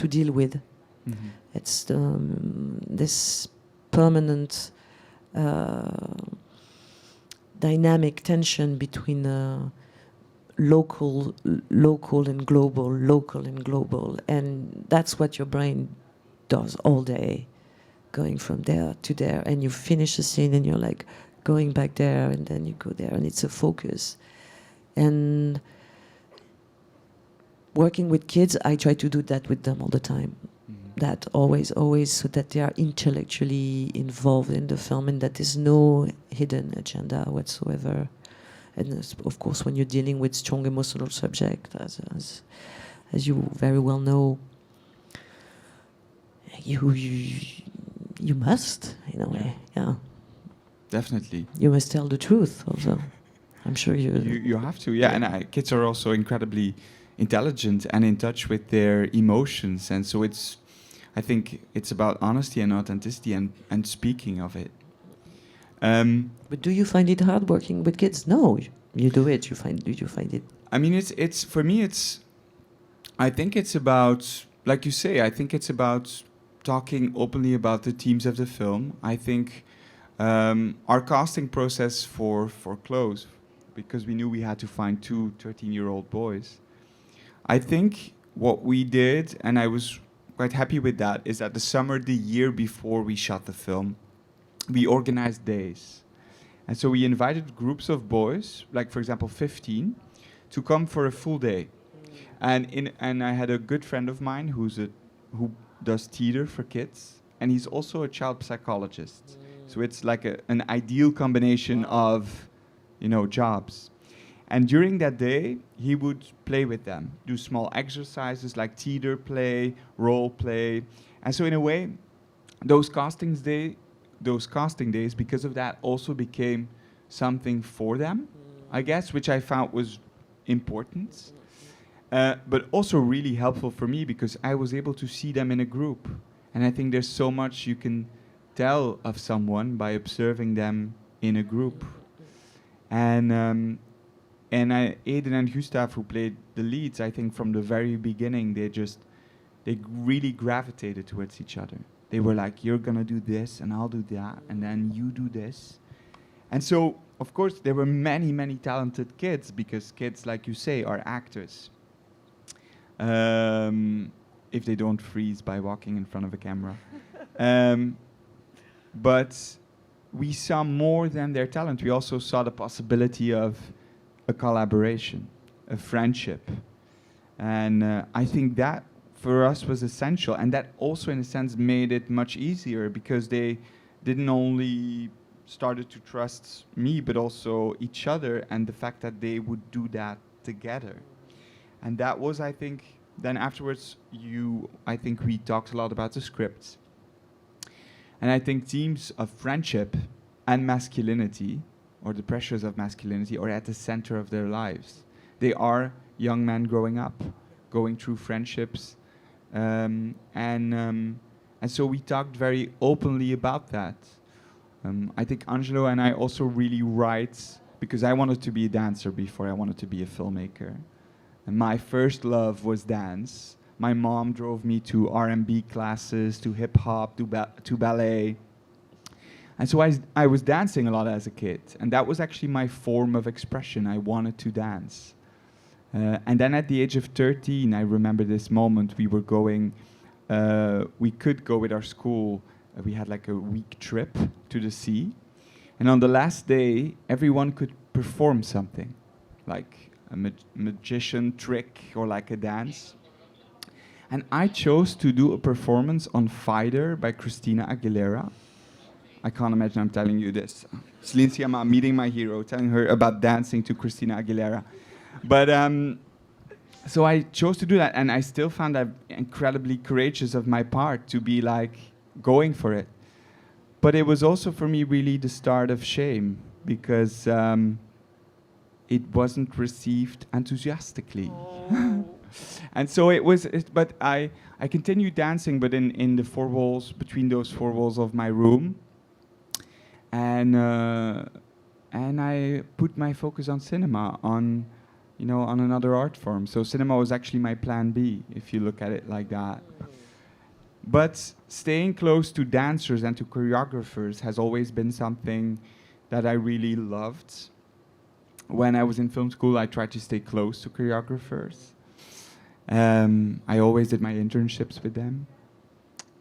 deal with. Mm-hmm. It's this permanent dynamic tension between local and global, and that's what your brain does all day, going from there to there, and you finish a scene and you're like going back there, and then you go there, and it's a focus. And working with kids, I try to do that with them all the time. Mm-hmm. That always, so that they are intellectually involved in the film and that there's no hidden agenda whatsoever. And of course, when you're dealing with strong emotional subject, as you very well know, you must, in a way, yeah. Definitely. You must tell the truth also. I'm sure you have to, yeah. And kids are also incredibly intelligent and in touch with their emotions, and so I think it's about honesty and authenticity and speaking of it. But do you find it hard working with kids? No, you do it. Did you find it? I mean, it's for me. I think it's about, like you say. I think it's about talking openly about the themes of the film. I think our casting process for Close, because we knew we had to find 2 13-year-old boys. I think what we did, and I was quite happy with that, is that the summer, the year before we shot the film, we organized days. And so we invited groups of boys, like for example 15, to come for a full day. And I had a good friend of mine who does theater for kids, and he's also a child psychologist. So it's like an ideal combination of, jobs. And during that day, he would play with them, do small exercises like theater play, role play. And so in a way, those casting days, because of that, also became something for them, I guess, which I found was important. But also really helpful for me because I was able to see them in a group. And I think there's so much you can tell of someone by observing them in a group. And Aiden and Gustav, who played the leads, I think from the very beginning, they really gravitated towards each other. They were like, you're gonna do this, and I'll do that, and then you do this. And so, of course, there were many, many talented kids, because kids, like you say, are actors. If they don't freeze by walking in front of a camera. But we saw more than their talent. We also saw the possibility of a collaboration, a friendship. And I think that for us was essential. And that also, in a sense, made it much easier because they didn't only started to trust me, but also each other, and the fact that they would do that together. And that was, I think, then afterwards, I think we talked a lot about the scripts. And I think themes of friendship and masculinity, or the pressures of masculinity, are at the center of their lives. They are young men growing up, going through friendships. And so we talked very openly about that. I think Angelo and I also really write, because I wanted to be a dancer before I wanted to be a filmmaker. And my first love was dance. My mom drove me to R&B classes, to hip hop, to ballet. And so I was dancing a lot as a kid. And that was actually my form of expression. I wanted to dance. And then at the age of 13, I remember this moment. We could go with our school. We had like a week trip to the sea. And on the last day, everyone could perform something, like a magician trick or like a dance. And I chose to do a performance on Fighter by Christina Aguilera. I can't imagine I'm telling you this. Céline Sciamma meeting my hero, telling her about dancing to Christina Aguilera. But so I chose to do that, and I still found that incredibly courageous of my part to be like going for it. But it was also for me really the start of shame, because it wasn't received enthusiastically. And so but I continued dancing, but in the four walls, between those four walls of my room. And I put my focus on cinema, on another art form. So cinema was actually my plan B, if you look at it like that. But staying close to dancers and to choreographers has always been something that I really loved. When I was in film school, I tried to stay close to choreographers. I always did my internships with them.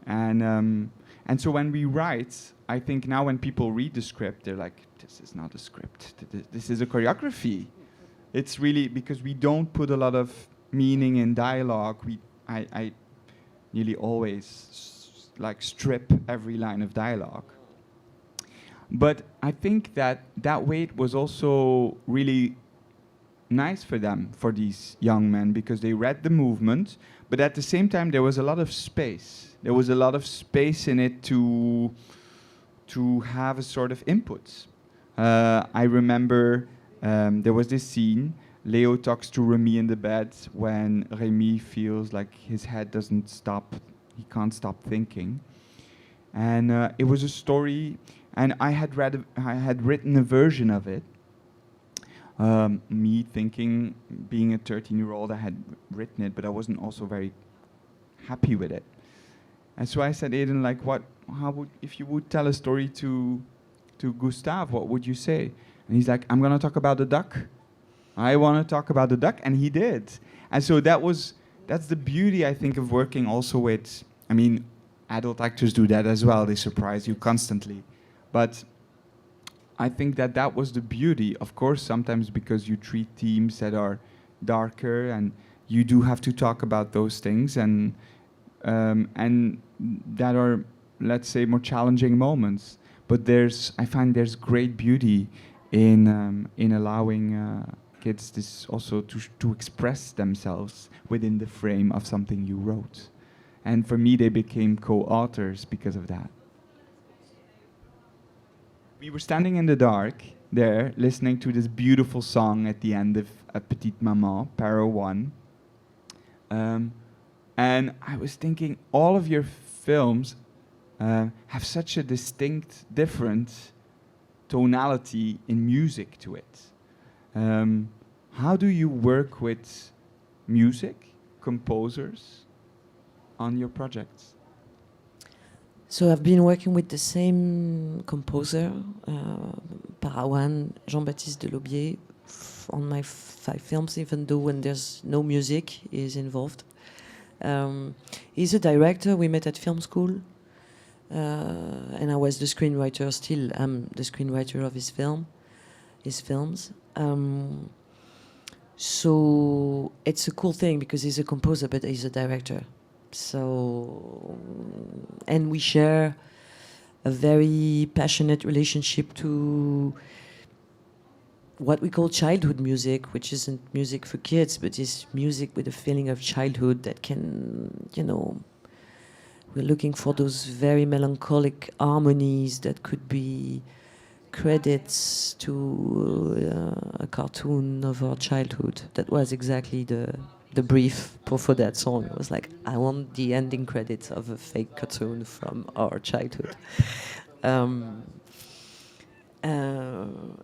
And so when we write, I think now when people read the script, they're like, this is not a script, this is a choreography. It's really, because we don't put a lot of meaning in dialogue, I nearly always strip every line of dialogue. But I think that weight was also really nice for them, for these young men, because they read the movement, but at the same time there was a lot of space. There was a lot of space in it to have a sort of input. I remember there was this scene, Leo talks to Remy in the bed when Remy feels like his head doesn't stop, he can't stop thinking. And it was a story, and I had written a version of it. Me thinking, being a 13-year-old, I had written it, but I wasn't also very happy with it. And so I said, Aiden, if you would tell a story to Gustav, what would you say? And he's like, I'm going to talk about the duck. I want to talk about the duck, and he did. And so that's the beauty, I think, of working also with, adult actors do that as well. They surprise you constantly. But I think that was the beauty. Of course, sometimes because you treat themes that are darker, and you do have to talk about those things, and that are, let's say, more challenging moments. But I find there's great beauty in allowing kids this also to express themselves within the frame of something you wrote. And for me, they became co-authors because of that. We were standing in the dark there, listening to this beautiful song at the end of Petite, Maman, Para 1. And I was thinking, all of your films have such a distinct, different tonality in music to it. How do you work with music, composers, on your projects? So I've been working with the same composer, Parawan, Jean-Baptiste Delaubier, on my 5 films, even though when there's no music, he's involved. He's a director. We met at film school, and I was the screenwriter. Still, I'm the screenwriter of his films. So it's a cool thing because he's a composer, but he's a director. So, and we share a very passionate relationship to what we call childhood music, which isn't music for kids, but is music with a feeling of childhood that can, you know, we're looking for those very melancholic harmonies that could be credits to a cartoon of our childhood. That was exactly the brief for that song. It was like, I want the ending credits of a fake cartoon from our childhood.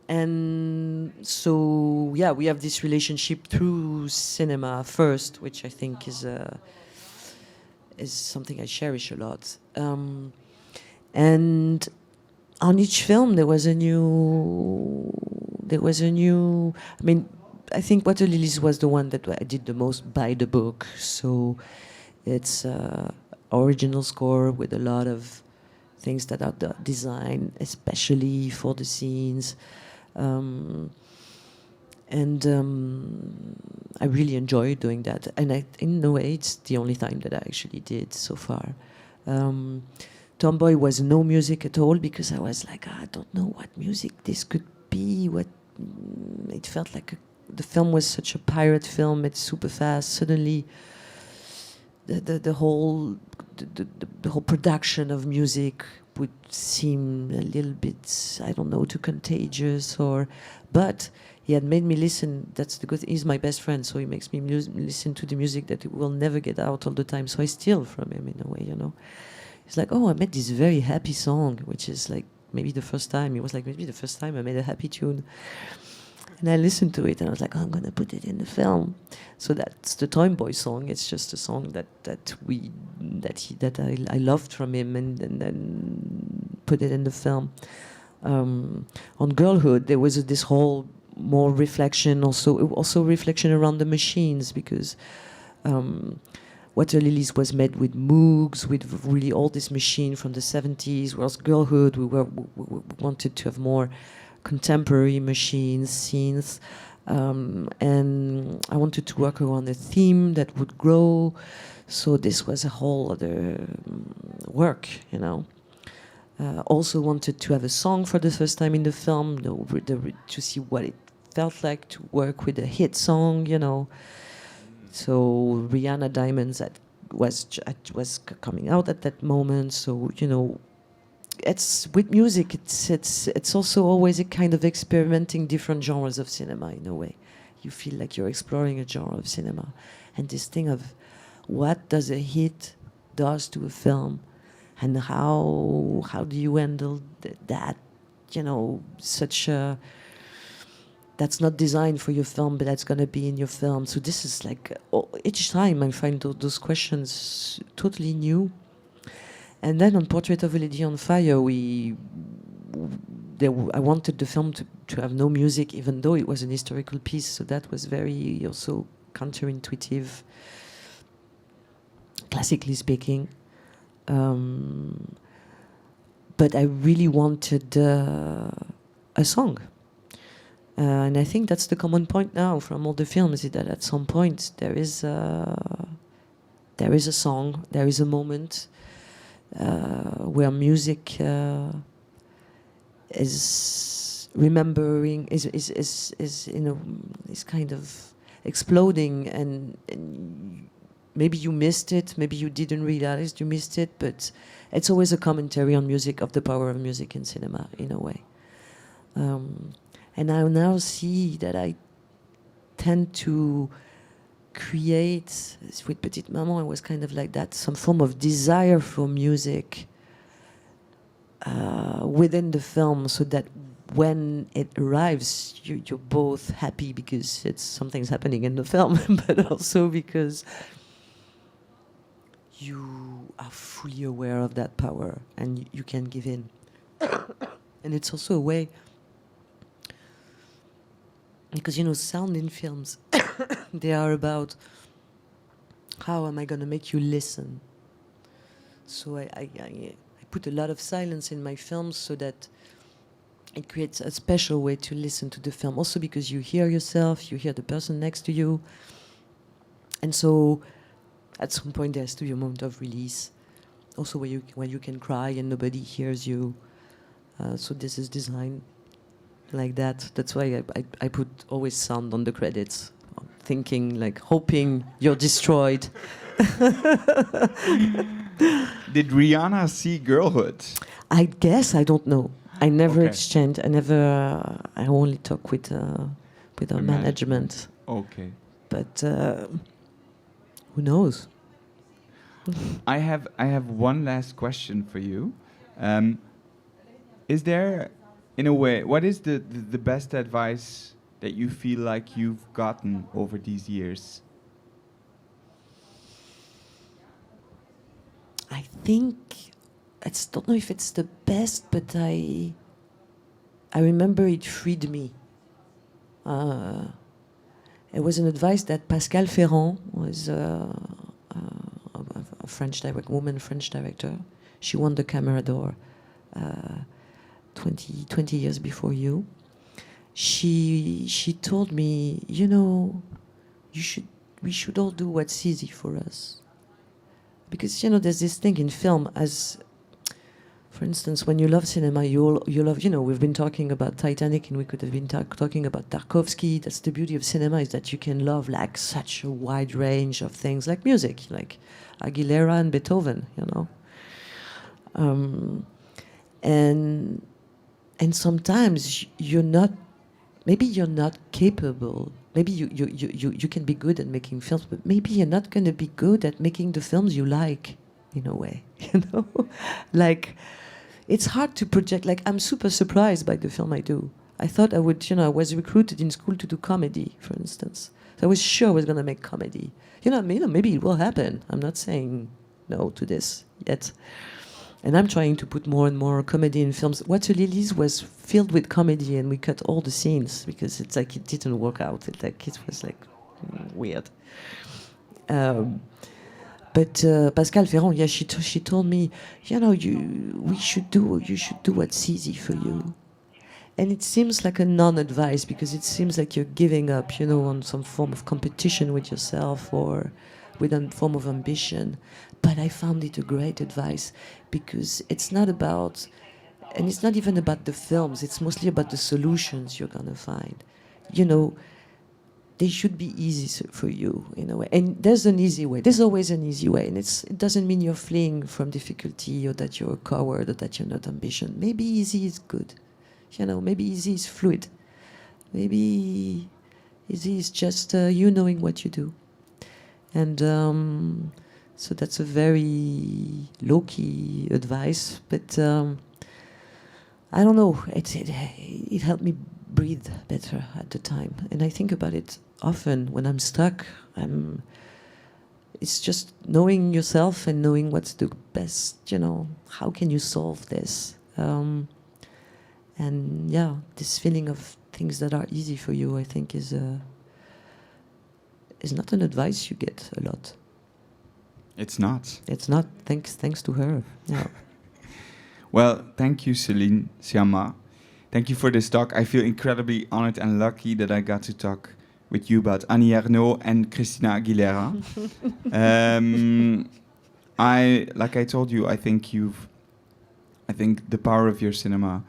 And so, yeah, we have this relationship through cinema first, which I think is something I cherish a lot. And on each film, there was a new. I mean, I think Water Lilies was the one that I did the most by the book. So it's original score with a lot of things that are designed especially for the scenes. I really enjoy doing that. And in a way, it's the only time that I actually did so far. Tomboy was no music at all because I was like, I don't know what music this could be. It felt like the film was such a pirate film. It's super fast. Suddenly, the whole production of music would seem a little bit, I don't know, too contagious. But he had made me listen. That's the good thing. He's my best friend, so he makes me listen to the music that will never get out all the time. So I steal from him in a way, you know. He's like, oh, I made this very happy song, which is like maybe the first time. He was like, maybe the first time I made a happy tune. And I listened to it and I was like, oh, I'm going to put it in the film. So that's the Tomboy song. It's just a song that I loved from him and then put it in the film. On Girlhood, there was this whole more reflection, also reflection around the machines, because Water Lilies was made with Moogs, with really all this machine from the 70s, whereas Girlhood, we wanted to have more contemporary machines, scenes, and I wanted to work around a theme that would grow. So this was a whole other work, you know. Also wanted to have a song for the first time in the film, to see what it felt like to work with a hit song, you know. So Rihanna Diamonds was coming out at that moment. So, you know, it's with music. It's also always a kind of experimenting different genres of cinema in a way. You feel like you're exploring a genre of cinema, and this thing of what does a hit does to a film, and how do you handle that? You know, such a that's not designed for your film, but that's going to be in your film. So this is like, each time I find those questions totally new. And then on Portrait of a Lady on Fire, I wanted the film to have no music, even though it was an historical piece. So that was very also counterintuitive, classically speaking. But I really wanted a song. And I think that's the common point now from all the films, is that at some point there is a song, there is a moment where music is remembering is is kind of exploding, and maybe you missed it, maybe you didn't realize you missed it, but it's always a commentary on music, of the power of music in cinema, in a way. And I now see that I tend to create, with Petite Maman, it was kind of like that, some form of desire for music within the film, so that when it arrives, you're both happy because something's happening in the film, but also because you are fully aware of that power and you can give in. And it's also a way, because, sound in films, they are about how am I going to make you listen. So I put a lot of silence in my films so that it creates a special way to listen to the film. Also because you hear yourself, you hear the person next to you. And so at some point there's to be a moment of release. Also where you can cry and nobody hears you. So this is designed like that. That's why I put always sound on the credits, thinking, like, hoping you're destroyed. Did Rihanna see Girlhood? I guess, I don't know. I never Okay. exchanged. I only talk with our management. Okay. But who knows? I have one last question for you. Is there, in a way, what is the best advice that you feel like you've gotten over these years? I think, don't know if it's the best, but I remember it freed me. It was an advice that Pascal Ferrand was a French French director. She won the Camera d'Or 20 years before you. She told me, we should all do what's easy for us. Because, there's this thing in film, as, for instance, when you love cinema, you love, we've been talking about Titanic and we could have been talking about Tarkovsky. That's the beauty of cinema, is that you can love, like, such a wide range of things, like music, like Aguilera and Beethoven, And sometimes maybe you're not capable. Maybe you can be good at making films, but maybe you're not going to be good at making the films you like, in a way, Like, it's hard to project. Like, I'm super surprised by the film I do. I thought I would, I was recruited in school to do comedy, for instance. So I was sure I was going to make comedy. Maybe it will happen. I'm not saying no to this yet. And I'm trying to put more and more comedy in films. Water Lilies was filled with comedy, and we cut all the scenes because it's like it didn't work out. It was like weird. But Pascal Ferrand, she told me, you should do what's easy for you. And it seems like a non-advice, because it seems like you're giving up, on some form of competition with yourself or with a form of ambition. But I found it a great advice, because it's not about, and it's not even about the films, it's mostly about the solutions you're gonna find. They should be easy for you, in a way. And there's an easy way. There's always an easy way. And it doesn't mean you're fleeing from difficulty or that you're a coward or that you're not ambitious. Maybe easy is good. Maybe easy is fluid. Maybe easy is just you knowing what you do. And so that's a very low-key advice, but I don't know. It helped me breathe better at the time, and I think about it often when I'm stuck. It's just knowing yourself and knowing what's the best. How can you solve this? And yeah, this feeling of things that are easy for you, I think, is not an advice you get a lot. It's not. It's not. Thanks to her. Yeah. Well, thank you, Céline Sciamma. Thank you for this talk. I feel incredibly honored and lucky that I got to talk with you about Annie Ernaux and Christina Aguilera. Like I told you, I think the power of your cinema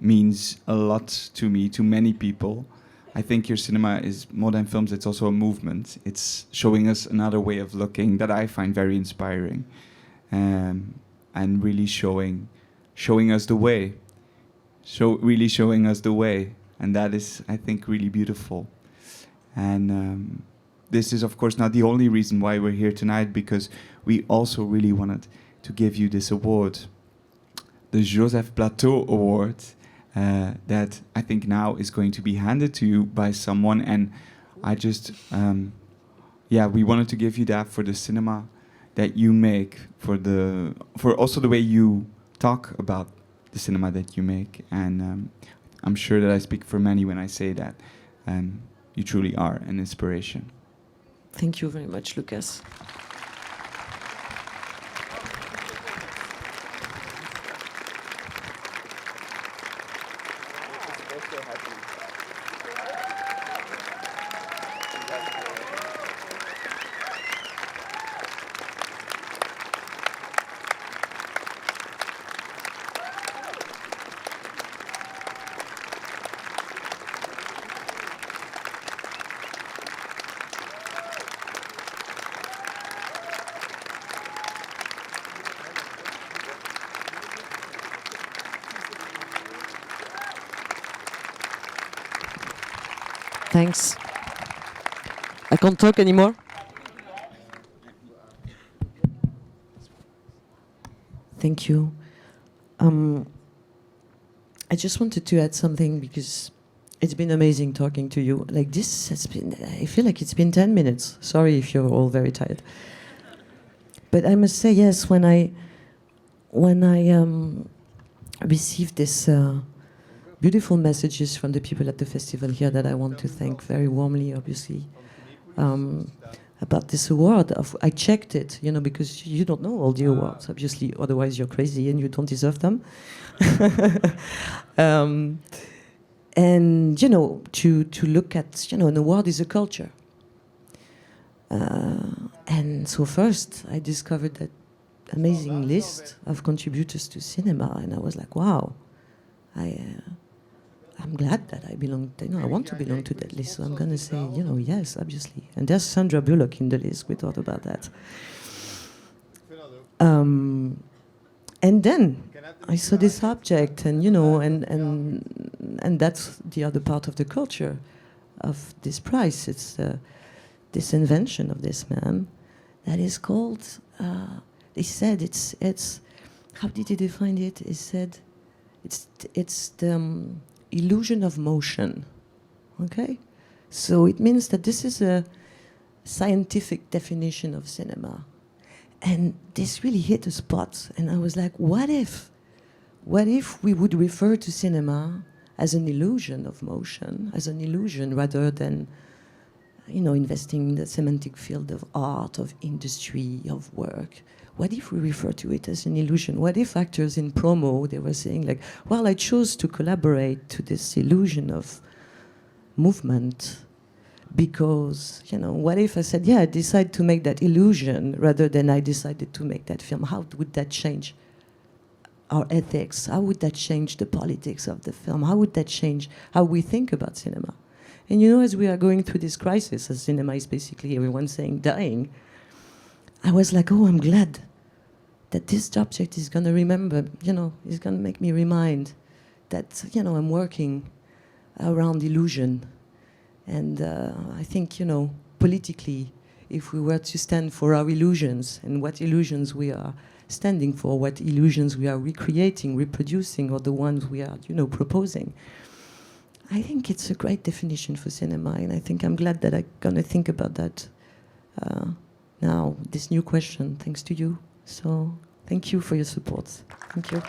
means a lot to me, to many people. I think your cinema is more than films, it's also a movement. It's showing us another way of looking that I find very inspiring. And really showing us the way. Really showing us the way. And that is, I think, really beautiful. And this is, of course, not the only reason why we're here tonight, because we also really wanted to give you this award, the Joseph Plateau Award, that I think now is going to be handed to you by someone. And I just, we wanted to give you that for the cinema that you make, for also the way you talk about the cinema that you make. And I'm sure that I speak for many when I say that you truly are an inspiration. Thank you very much, Lukas. Thanks. I can't talk anymore. Thank you. I just wanted to add something because it's been amazing talking to you. Like this has been, I feel like it's been 10 minutes. Sorry if you're all very tired. But I must say, yes, when I received this beautiful messages from the people at the festival here that I want to thank very warmly, obviously, about this award. I checked it, because you don't know all the awards, obviously, otherwise you're crazy and you don't deserve them. And, to look at, an award is a culture. And so first I discovered that amazing list of contributors to cinema, and I was like, wow, I'm glad that I belong. I want to belong to that list. So I'm going to say, yes, obviously. And there's Sandra Bullock in the list. We thought about that. And then I saw this object, and and that's the other part of the culture of this prize. It's this invention of this man that is called. They said it's. How did he define it? He said, it's the illusion of motion. Okay, so it means that this is a scientific definition of cinema, and this really hit a spot. And I was like, what if we would refer to cinema as an illusion of motion, as an illusion rather than, investing in the semantic field of art, of industry, of work? What if we refer to it as an illusion? What if actors in promo, they were saying like, well, I chose to collaborate to this illusion of movement because, what if I said, I decided to make that illusion rather than I decided to make that film? How would that change our ethics? How would that change the politics of the film? How would that change how we think about cinema? And as we are going through this crisis, as cinema is basically, everyone saying, dying, I was like, oh, I'm glad that this object is going to remember, is going to make me remind that, I'm working around illusion. And I think, politically, if we were to stand for our illusions and what illusions we are standing for, what illusions we are recreating, reproducing, or the ones we are, proposing, I think it's a great definition for cinema. And I think I'm glad that I'm going to think about that now, this new question, thanks to you. So thank you for your support. Thank you.